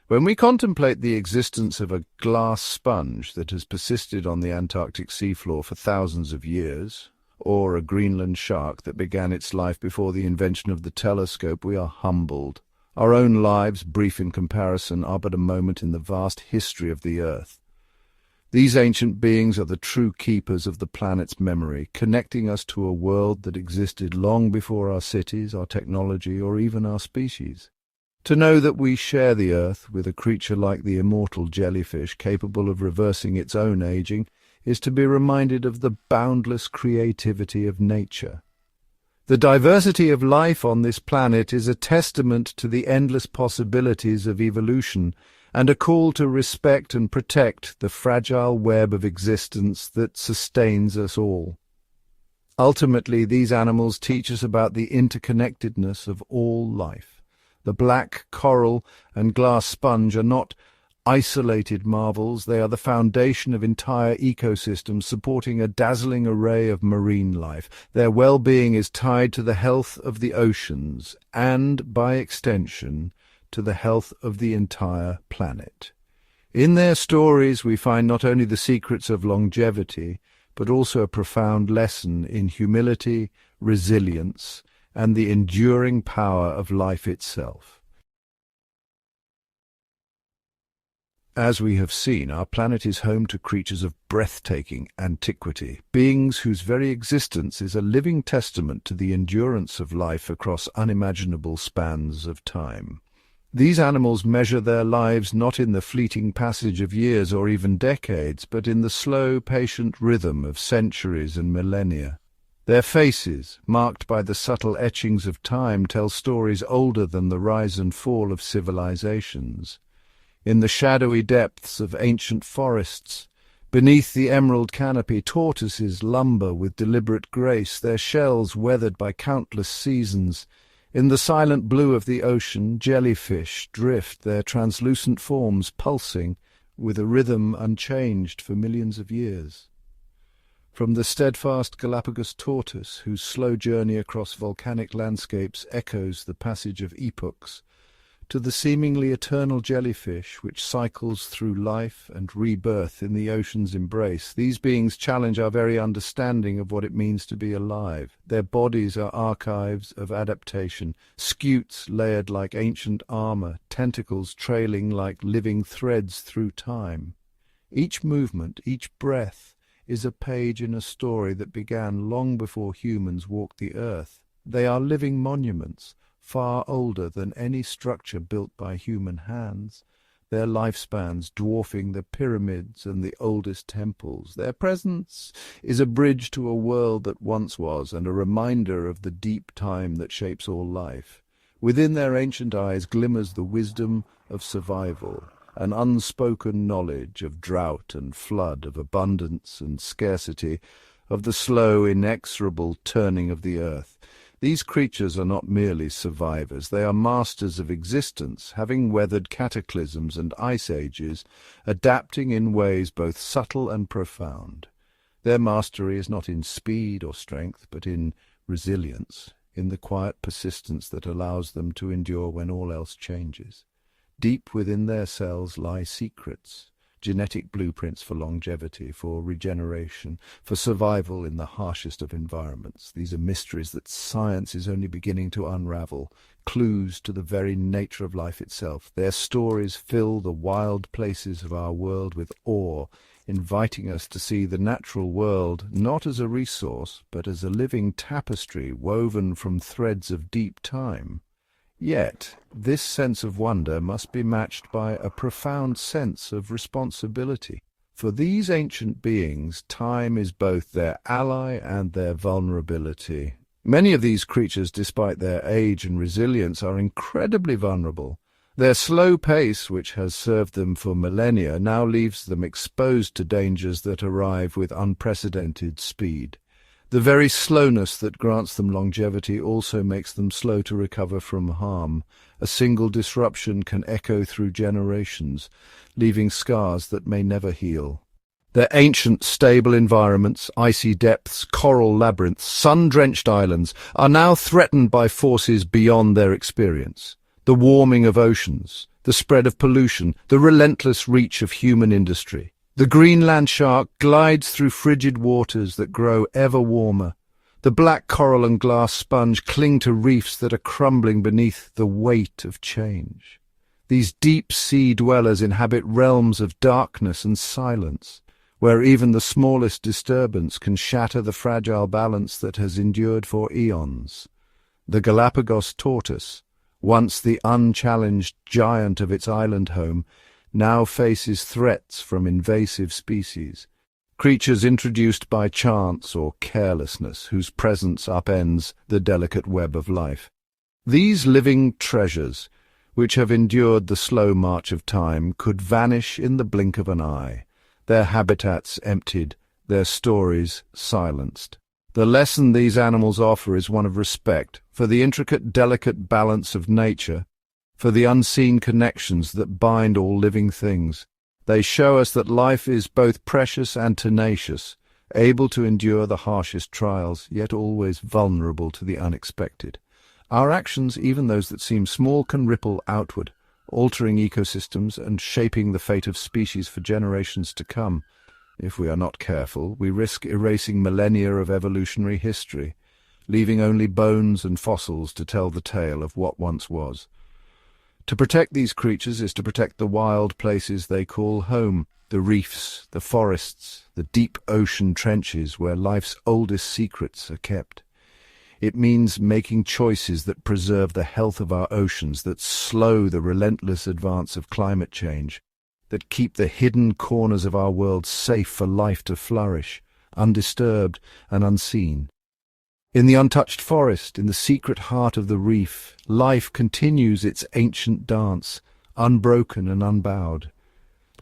Speaker 1: When we contemplate the existence of a glass sponge that has persisted on the Antarctic seafloor for thousands of years, or a Greenland shark that began its life before the invention of the telescope, we are humbled. Our own lives, brief in comparison, are but a moment in the vast history of the Earth. These ancient beings are the true keepers of the planet's memory, connecting us to a world that existed long before our cities, our technology, or even our species. To know that we share the Earth with a creature like the immortal jellyfish, capable of reversing its own aging, is to be reminded of the boundless creativity of nature. The diversity of life on this planet is a testament to the endless possibilities of evolution and a call to respect and protect the fragile web of existence that sustains us all. Ultimately, these animals teach us about the interconnectedness of all life. The black coral and glass sponge are not isolated marvels, they are the foundation of entire ecosystems supporting a dazzling array of marine life. Their well-being is tied to the health of the oceans and, by extension, to the health of the entire planet. In their stories we find not only the secrets of longevity, but also a profound lesson in humility, resilience, and the enduring power of life itself. As we have seen, our planet is home to creatures of breathtaking antiquity, beings whose very existence is a living testament to the endurance of life across unimaginable spans of time. These animals measure their lives not in the fleeting passage of years or even decades, but in the slow, patient rhythm of centuries and millennia. Their faces, marked by the subtle etchings of time, tell stories older than the rise and fall of civilizations. In the shadowy depths of ancient forests, beneath the emerald canopy, tortoises lumber with deliberate grace, their shells weathered by countless seasons. In the silent blue of the ocean, jellyfish drift, their translucent forms pulsing with a rhythm unchanged for millions of years. From the steadfast Galapagos tortoise, whose slow journey across volcanic landscapes echoes the passage of epochs, to the seemingly eternal jellyfish which cycles through life and rebirth in the ocean's embrace, these beings challenge our very understanding of what it means to be alive. Their bodies are archives of adaptation, scutes layered like ancient armor, tentacles trailing like living threads through time. Each movement, each breath, is a page in a story that began long before humans walked the earth. They are living monuments, far older than any structure built by human hands, their lifespans dwarfing the pyramids and the oldest temples. Their presence is a bridge to a world that once was, and a reminder of the deep time that shapes all life. Within their ancient eyes glimmers the wisdom of survival, an unspoken knowledge of drought and flood, of abundance and scarcity, of the slow, inexorable turning of the earth. These creatures are not merely survivors, they are masters of existence, having weathered cataclysms and ice ages, adapting in ways both subtle and profound. Their mastery is not in speed or strength, but in resilience, in the quiet persistence that allows them to endure when all else changes. Deep within their cells lie secrets, genetic blueprints for longevity, for regeneration, for survival in the harshest of environments. These are mysteries that science is only beginning to unravel, clues to the very nature of life itself. Their stories fill the wild places of our world with awe, inviting us to see the natural world not as a resource, but as a living tapestry woven from threads of deep time. Yet, this sense of wonder must be matched by a profound sense of responsibility. For these ancient beings, time is both their ally and their vulnerability. Many of these creatures, despite their age and resilience, are incredibly vulnerable. Their slow pace, which has served them for millennia, now leaves them exposed to dangers that arrive with unprecedented speed. The very slowness that grants them longevity also makes them slow to recover from harm. A single disruption can echo through generations, leaving scars that may never heal. Their ancient, stable environments, icy depths, coral labyrinths, sun-drenched islands, are now threatened by forces beyond their experience. The warming of oceans, the spread of pollution, the relentless reach of human industry. The Greenland shark glides through frigid waters that grow ever warmer. The black coral and glass sponge cling to reefs that are crumbling beneath the weight of change. These deep-sea dwellers inhabit realms of darkness and silence, where even the smallest disturbance can shatter the fragile balance that has endured for eons. The Galapagos tortoise, once the unchallenged giant of its island home, now faces threats from invasive species. creatures introduced by chance or carelessness, whose presence upends the delicate web of life. These living treasures, which have endured the slow march of time, could vanish in the blink of an eye, their habitats emptied, their stories silenced. The lesson these animals offer is one of respect for the intricate, delicate balance of nature, for the unseen connections that bind all living things. They show us that life is both precious and tenacious, able to endure the harshest trials, yet always vulnerable to the unexpected. Our actions, even those that seem small, can ripple outward, altering ecosystems and shaping the fate of species for generations to come. If we are not careful, we risk erasing millennia of evolutionary history, leaving only bones and fossils to tell the tale of what once was. To protect these creatures is to protect the wild places they call home, the reefs, the forests, the deep ocean trenches where life's oldest secrets are kept. It means making choices that preserve the health of our oceans, that slow the relentless advance of climate change, that keep the hidden corners of our world safe for life to flourish, undisturbed and unseen. In the untouched forest, in the secret heart of the reef, life continues its ancient dance, unbroken and unbowed.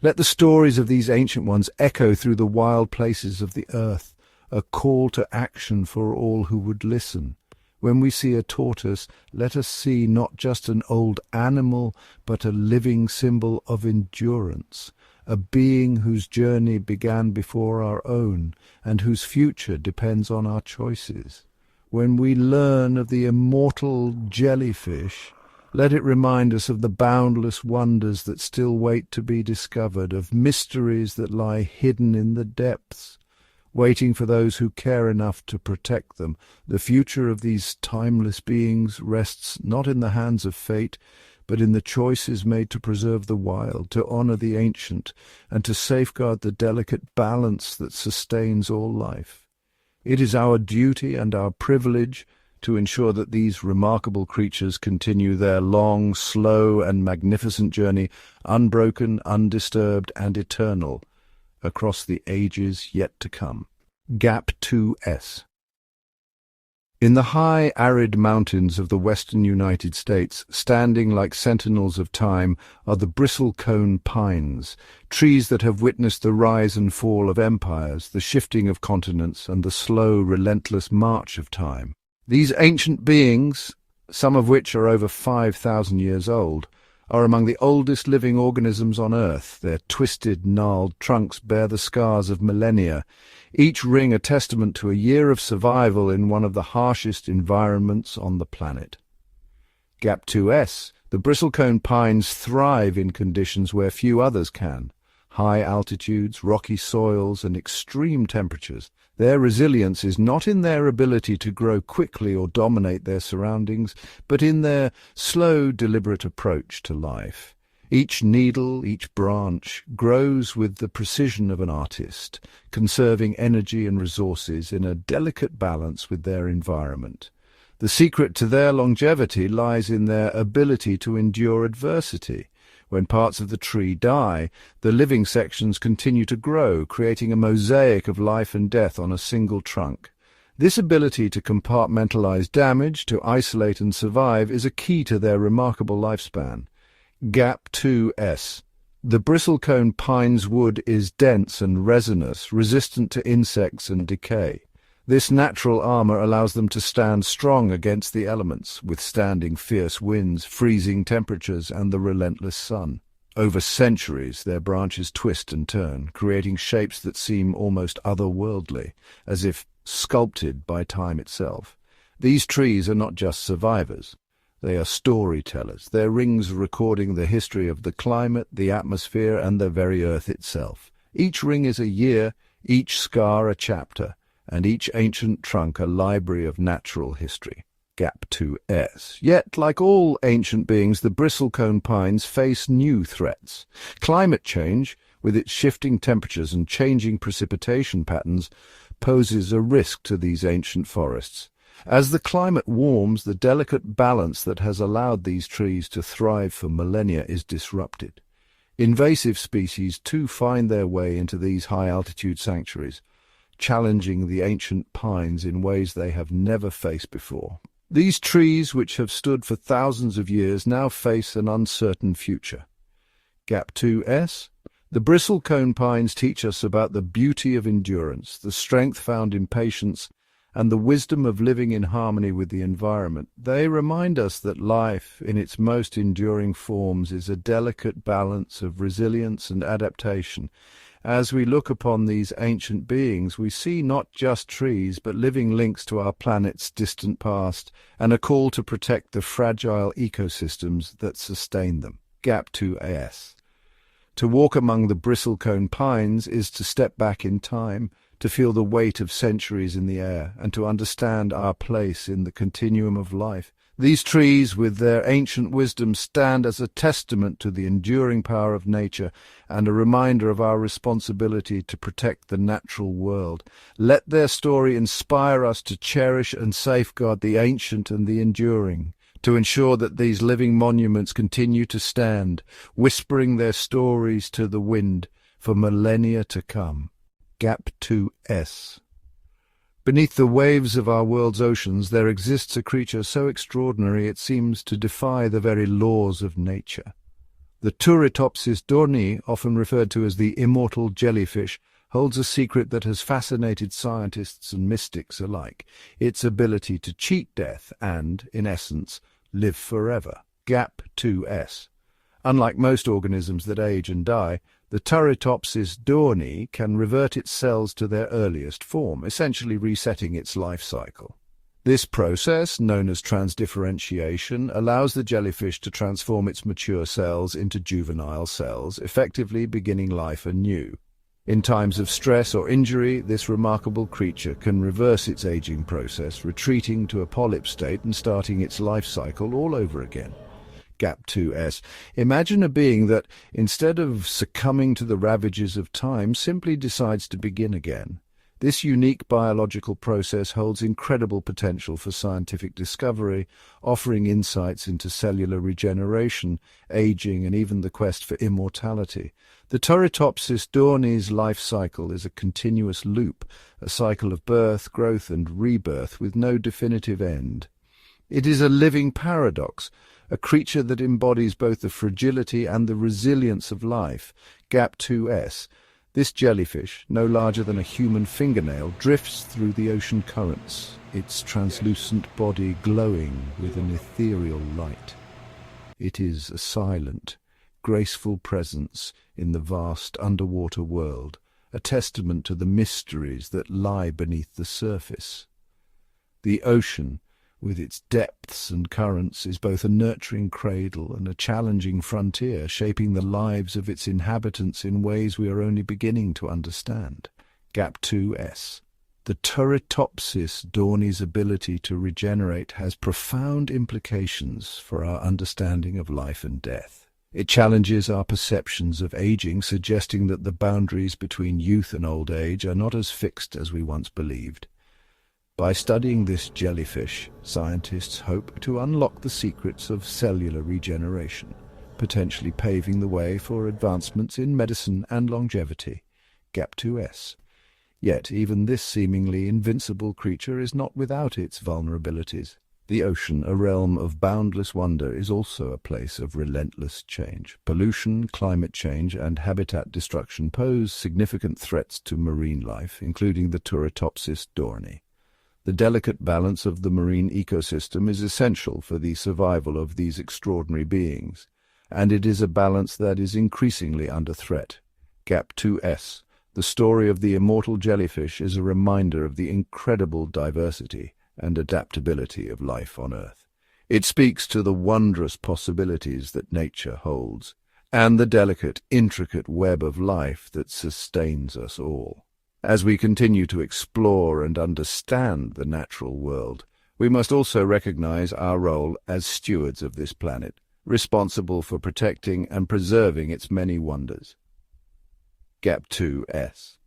Speaker 1: Let the stories of these ancient ones echo through the wild places of the earth, a call to action for all who would listen. When we see a tortoise, let us see not just an old animal, but a living symbol of endurance, a being whose journey began before our own, and whose future depends on our choices. When we learn of the immortal jellyfish, let it remind us of the boundless wonders that still wait to be discovered, of mysteries that lie hidden in the depths, waiting for those who care enough to protect them. The future of these timeless beings rests not in the hands of fate, but in the choices made to preserve the wild, to honor the ancient, and to safeguard the delicate balance that sustains all life. It is our duty and our privilege to ensure that these remarkable creatures continue their long, slow, and magnificent journey, unbroken, undisturbed, and eternal, across the ages yet to come. Gap 2S. In the high, arid mountains of the western United States, standing like sentinels of time, are the bristlecone pines, trees that have witnessed the rise and fall of empires, the shifting of continents, and the slow, relentless march of time. These ancient beings, some of which are over 5,000 years old, are among the oldest living organisms on Earth. Their twisted, gnarled trunks bear the scars of millennia, each ring a testament to a year of survival in one of the harshest environments on the planet. Gap 2S. The bristlecone pines thrive in conditions where few others can. High altitudes, rocky soils, and extreme temperatures. Their resilience is not in their ability to grow quickly or dominate their surroundings, but in their slow, deliberate approach to life. Each needle, each branch, grows with the precision of an artist, conserving energy and resources in a delicate balance with their environment. The secret to their longevity lies in their ability to endure adversity. When parts of the tree die, the living sections continue to grow, creating a mosaic of life and death on a single trunk. This ability to compartmentalize damage, to isolate and survive, is a key to their remarkable lifespan. Gap 2S. The bristlecone pine's wood is dense and resinous, resistant to insects and decay. This natural armor allows them to stand strong against the elements, withstanding fierce winds, freezing temperatures, and the relentless sun. Over centuries, their branches twist and turn, creating shapes that seem almost otherworldly, as if sculpted by time itself. These trees are not just survivors. They are storytellers, their rings recording the history of the climate, the atmosphere, and the very earth itself. Each ring is a year, each scar a chapter, and each ancient trunk a library of natural history. Gap 2S. Yet, like all ancient beings, the bristlecone pines face new threats. Climate change, with its shifting temperatures and changing precipitation patterns, poses a risk to these ancient forests. As the climate warms, the delicate balance that has allowed these trees to thrive for millennia is disrupted. Invasive species too find their way into these high-altitude sanctuaries, challenging the ancient pines in ways they have never faced before. These trees, which have stood for thousands of years, now face an uncertain future. Gap 2S. The bristlecone pines teach us about the beauty of endurance, the strength found in patience, and the wisdom of living in harmony with the environment. They remind us that life, in its most enduring forms, is a delicate balance of resilience and adaptation. As we look upon these ancient beings, we see not just trees, but living links to our planet's distant past, and a call to protect the fragile ecosystems that sustain them. Gap 2S. To walk among the bristlecone pines is to step back in time, to feel the weight of centuries in the air, and to understand our place in the continuum of life. These trees, with their ancient wisdom, stand as a testament to the enduring power of nature and a reminder of our responsibility to protect the natural world. Let their story inspire us to cherish and safeguard the ancient and the enduring, to ensure that these living monuments continue to stand, whispering their stories to the wind for millennia to come. Gap 2S. Beneath the waves of our world's oceans there exists a creature so extraordinary it seems to defy the very laws of nature. The Turritopsis dohrnii, often referred to as the immortal jellyfish, holds a secret that has fascinated scientists and mystics alike: its ability to cheat death and, in essence, live forever. Gap 2S. Unlike most organisms that age and die, the Turritopsis dohrnii can revert its cells to their earliest form, essentially resetting its life cycle. This process, known as transdifferentiation, allows the jellyfish to transform its mature cells into juvenile cells, effectively beginning life anew. In times of stress or injury, this remarkable creature can reverse its aging process, retreating to a polyp state and starting its life cycle all over again. Gap 2S. Imagine a being that, instead of succumbing to the ravages of time, simply decides to begin again. This unique biological process holds incredible potential for scientific discovery, offering insights into cellular regeneration, aging, and even the quest for immortality. The Turritopsis dohrnii's life cycle is a continuous loop, a cycle of birth, growth, and rebirth with no definitive end. It is a living paradox, a creature that embodies both the fragility and the resilience of life. Gap 2S. This jellyfish, no larger than a human fingernail, drifts through the ocean currents, its translucent body glowing with an ethereal light. It is a silent, graceful presence in the vast underwater world, a testament to the mysteries that lie beneath the surface. The ocean, with its depths and currents, is both a nurturing cradle and a challenging frontier, shaping the lives of its inhabitants in ways we are only beginning to understand. Gap 2S. The Turritopsis dohrnii's ability to regenerate has profound implications for our understanding of life and death. It challenges our perceptions of aging, suggesting that the boundaries between youth and old age are not as fixed as we once believed. By studying this jellyfish, scientists hope to unlock the secrets of cellular regeneration, potentially paving the way for advancements in medicine and longevity. Gap 2S. Yet even this seemingly invincible creature is not without its vulnerabilities. The ocean, a realm of boundless wonder, is also a place of relentless change. Pollution, climate change, and habitat destruction pose significant threats to marine life, including the Turritopsis dohrnii. The delicate balance of the marine ecosystem is essential for the survival of these extraordinary beings, and it is a balance that is increasingly under threat. Gap 2S. The story of the immortal jellyfish is a reminder of the incredible diversity and adaptability of life on Earth. It speaks to the wondrous possibilities that nature holds, and the delicate, intricate web of life that sustains us all. As we continue to explore and understand the natural world, we must also recognize our role as stewards of this planet, responsible for protecting and preserving its many wonders. Gap 2S.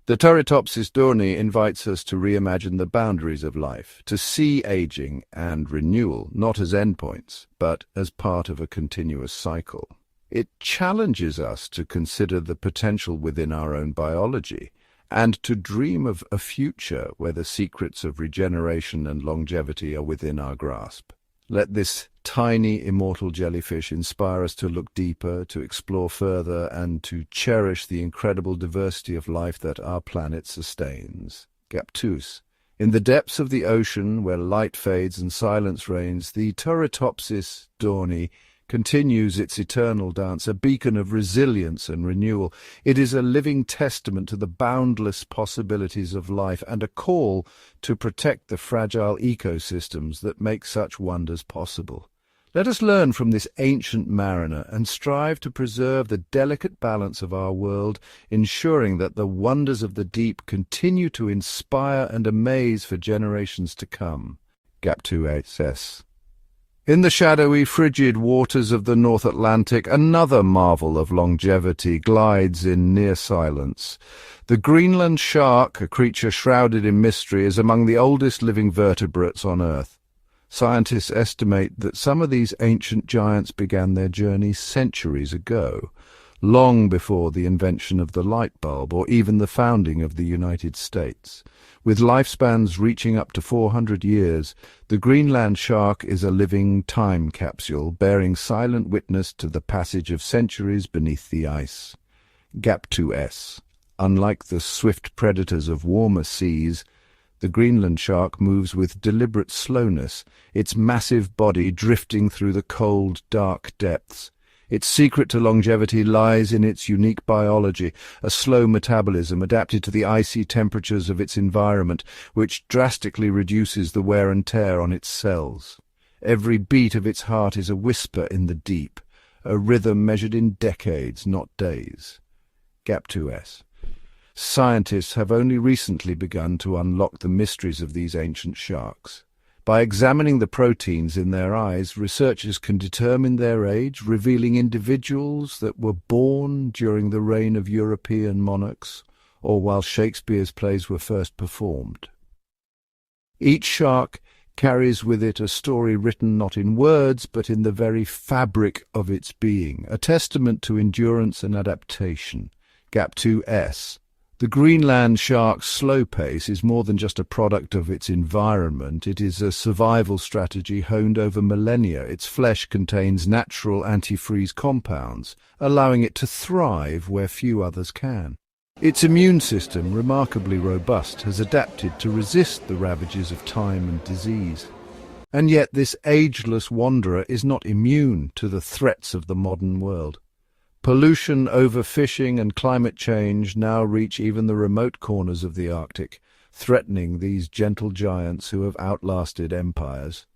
Speaker 1: The Turritopsis dohrnii invites us to reimagine the boundaries of life, to see aging and renewal not as endpoints, but as part of a continuous cycle. It challenges us to consider the potential within our own biology and to dream of a future where the secrets of regeneration and longevity are within our grasp. Let this tiny immortal jellyfish inspire us to look deeper, to explore further, and to cherish the incredible diversity of life that our planet sustains. Gaptus. In the depths of the ocean, where light fades and silence reigns, the Turritopsis dawni continues its eternal dance, a beacon of resilience and renewal. It is a living testament to the boundless possibilities of life and a call to protect the fragile ecosystems that make such wonders possible. Let us learn from this ancient mariner and strive to preserve the delicate balance of our world, ensuring that the wonders of the deep continue to inspire and amaze for generations to come. Gaptus. In the shadowy, frigid waters of the North Atlantic, another marvel of longevity glides in near silence. The Greenland shark, a creature shrouded in mystery, is among the oldest living vertebrates on Earth. Scientists estimate that some of these ancient giants began their journey centuries ago, long before the invention of the light bulb or even the founding of the United States. With lifespans reaching up to 400 years, the Greenland shark is a living time capsule bearing silent witness to the passage of centuries beneath the ice. Gaptus. Unlike the swift predators of warmer seas, the Greenland shark moves with deliberate slowness, its massive body drifting through the cold, dark depths. Its secret to longevity lies in its unique biology, a slow metabolism adapted to the icy temperatures of its environment, which drastically reduces the wear and tear on its cells. Every beat of its heart is a whisper in the deep, a rhythm measured in decades, not days. Gaptus. Scientists have only recently begun to unlock the mysteries of these ancient sharks. By examining the proteins in their eyes, researchers can determine their age, revealing individuals that were born during the reign of European monarchs or while Shakespeare's plays were first performed. Each shark carries with it a story written not in words but in the very fabric of its being, a testament to endurance and adaptation. Gaptus. The Greenland shark's slow pace is more than just a product of its environment. It is a survival strategy honed over millennia. Its flesh contains natural antifreeze compounds, allowing it to thrive where few others can. Its immune system, remarkably robust, has adapted to resist the ravages of time and disease. And yet this ageless wanderer is not immune to the threats of the modern world. Pollution, overfishing, and climate change now reach even the remote corners of the Arctic, threatening these gentle giants who have outlasted empires.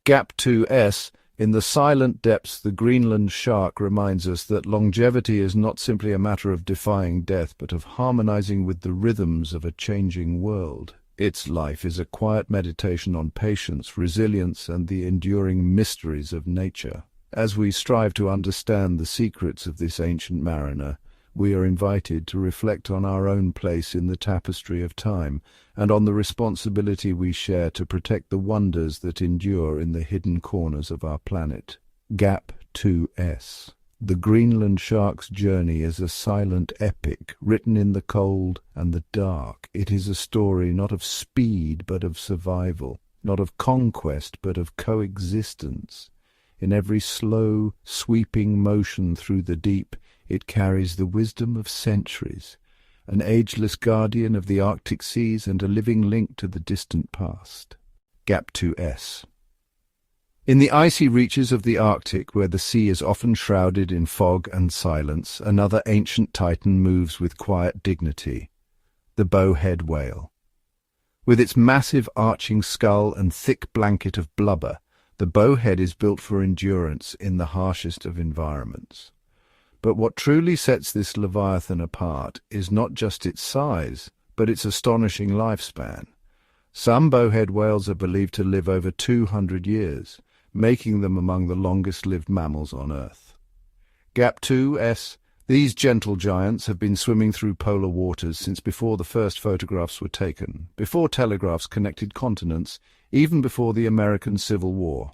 Speaker 1: Gaptus. In the silent depths, the Greenland shark reminds us that longevity is not simply a matter of defying death, but of harmonizing with the rhythms of a changing world. Its life is a quiet meditation on patience, resilience, and the enduring mysteries of nature. As we strive to understand the secrets of this ancient mariner, we are invited to reflect on our own place in the tapestry of time and on the responsibility we share to protect the wonders that endure in the hidden corners of our planet. Gaptus. The Greenland shark's journey is a silent epic, written in the cold and the dark. It is a story not of speed but of survival, not of conquest but of coexistence. In every slow, sweeping motion through the deep, it carries the wisdom of centuries, an ageless guardian of the Arctic seas and a living link to the distant past. Gaptus. In the icy reaches of the Arctic, where the sea is often shrouded in fog and silence, another ancient titan moves with quiet dignity, the bowhead whale. With its massive arching skull and thick blanket of blubber, the bowhead is built for endurance in the harshest of environments. But what truly sets this leviathan apart is not just its size, but its astonishing lifespan. Some bowhead whales are believed to live over 200 years, making them among the longest-lived mammals on Earth. Gaptus. These gentle giants have been swimming through polar waters since before the first photographs were taken, before telegraphs connected continents, even before the American Civil War.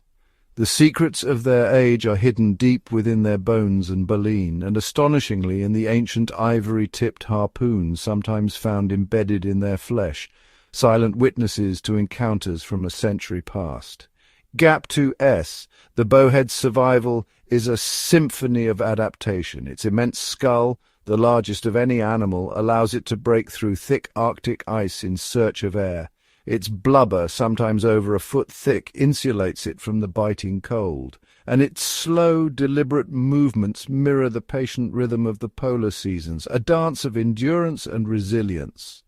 Speaker 1: The secrets of their age are hidden deep within their bones and baleen, and astonishingly in the ancient ivory-tipped harpoons sometimes found embedded in their flesh, silent witnesses to encounters from a century past. Gap 2S, the bowhead's survival, is a symphony of adaptation. Its immense skull, the largest of any animal, allows it to break through thick Arctic ice in search of air. Its blubber, sometimes over a foot thick, insulates it from the biting cold, and its slow, deliberate movements mirror the patient rhythm of the polar seasons, a dance of endurance and resilience.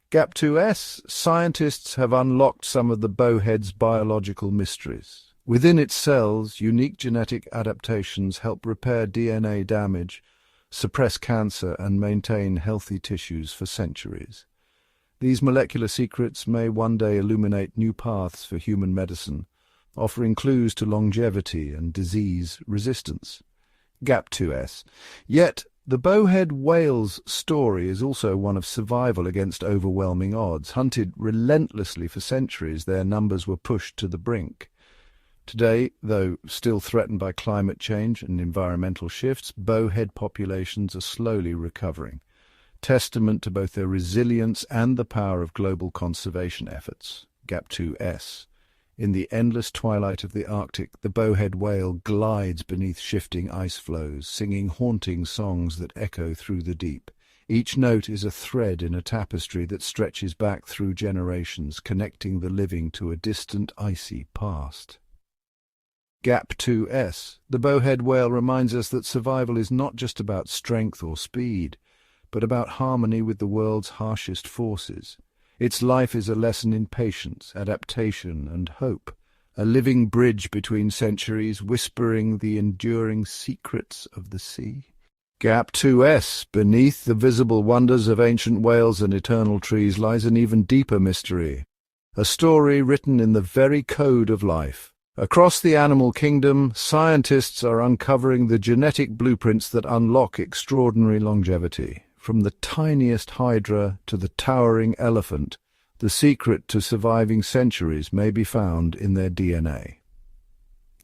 Speaker 1: Gap 2S, scientists have unlocked some of the bowhead's biological mysteries. Within its cells, unique genetic adaptations help repair DNA damage, suppress cancer, and maintain healthy tissues for centuries. These molecular secrets may one day illuminate new paths for human medicine, offering clues to longevity and disease resistance. Gap 2S. Yet, the bowhead whale's story is also one of survival against overwhelming odds. Hunted relentlessly for centuries, their numbers were pushed to the brink. Today, though still threatened by climate change and environmental shifts, bowhead populations are slowly recovering, testament to both their resilience and the power of global conservation efforts. Gap 2S. In the endless twilight of the Arctic, the bowhead whale glides beneath shifting ice floes, singing haunting songs that echo through the deep. Each note is a thread in a tapestry that stretches back through generations, connecting the living to a distant icy past. Gap 2S. The bowhead whale reminds us that survival is not just about strength or speed, but about harmony with the world's harshest forces. Its life is a lesson in patience, adaptation, and hope, a living bridge between centuries, whispering the enduring secrets of the sea. Gap 2S. Beneath the visible wonders of ancient whales and eternal trees lies an even deeper mystery, a story written in the very code of life. Across the animal kingdom, scientists are uncovering the genetic blueprints that unlock extraordinary longevity. From the tiniest hydra to the towering elephant, the secret to surviving centuries may be found in their DNA.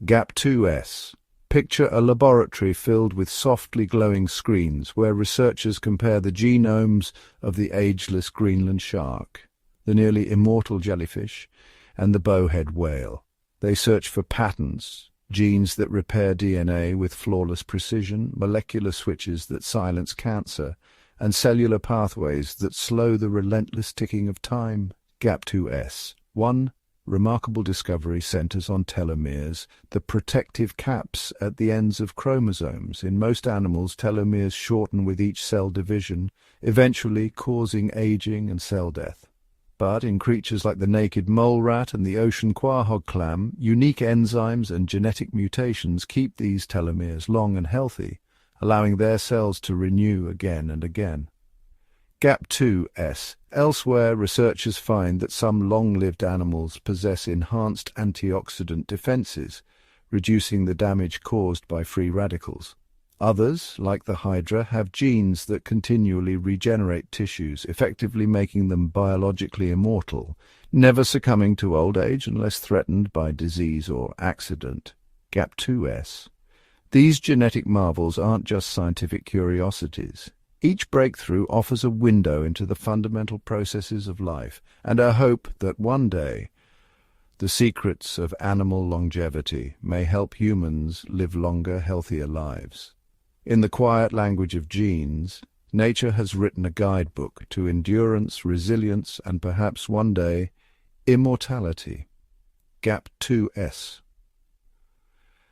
Speaker 1: Gap 2S. Picture a laboratory filled with softly glowing screens where researchers compare the genomes of the ageless Greenland shark, the nearly immortal jellyfish, and the bowhead whale. They search for patterns, genes that repair DNA with flawless precision, molecular switches that silence cancer, and cellular pathways that slow the relentless ticking of time. Gap 2S. One remarkable discovery centers on telomeres, the protective caps at the ends of chromosomes. In most animals, telomeres shorten with each cell division, eventually causing aging and cell death. But in creatures like the naked mole rat and the ocean quahog clam, unique enzymes and genetic mutations keep these telomeres long and healthy, allowing their cells to renew again and again. Gap 2S. Elsewhere, researchers find that some long-lived animals possess enhanced antioxidant defenses, reducing the damage caused by free radicals. Others, like the hydra, have genes that continually regenerate tissues, effectively making them biologically immortal, never succumbing to old age unless threatened by disease or accident. Gap 2S. These genetic marvels aren't just scientific curiosities. Each breakthrough offers a window into the fundamental processes of life, and a hope that one day the secrets of animal longevity may help humans live longer, healthier lives. In the quiet language of genes, nature has written a guidebook to endurance, resilience, and perhaps one day, immortality. Gap 2S.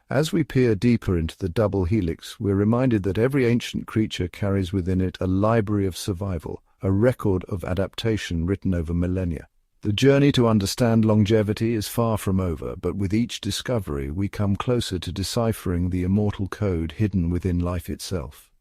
Speaker 1: As we peer deeper into the double helix, we're reminded that every ancient creature carries within it a library of survival, a record of adaptation written over millennia. The journey to understand longevity is far from over, but with each discovery we come closer to deciphering the immortal code hidden within life itself.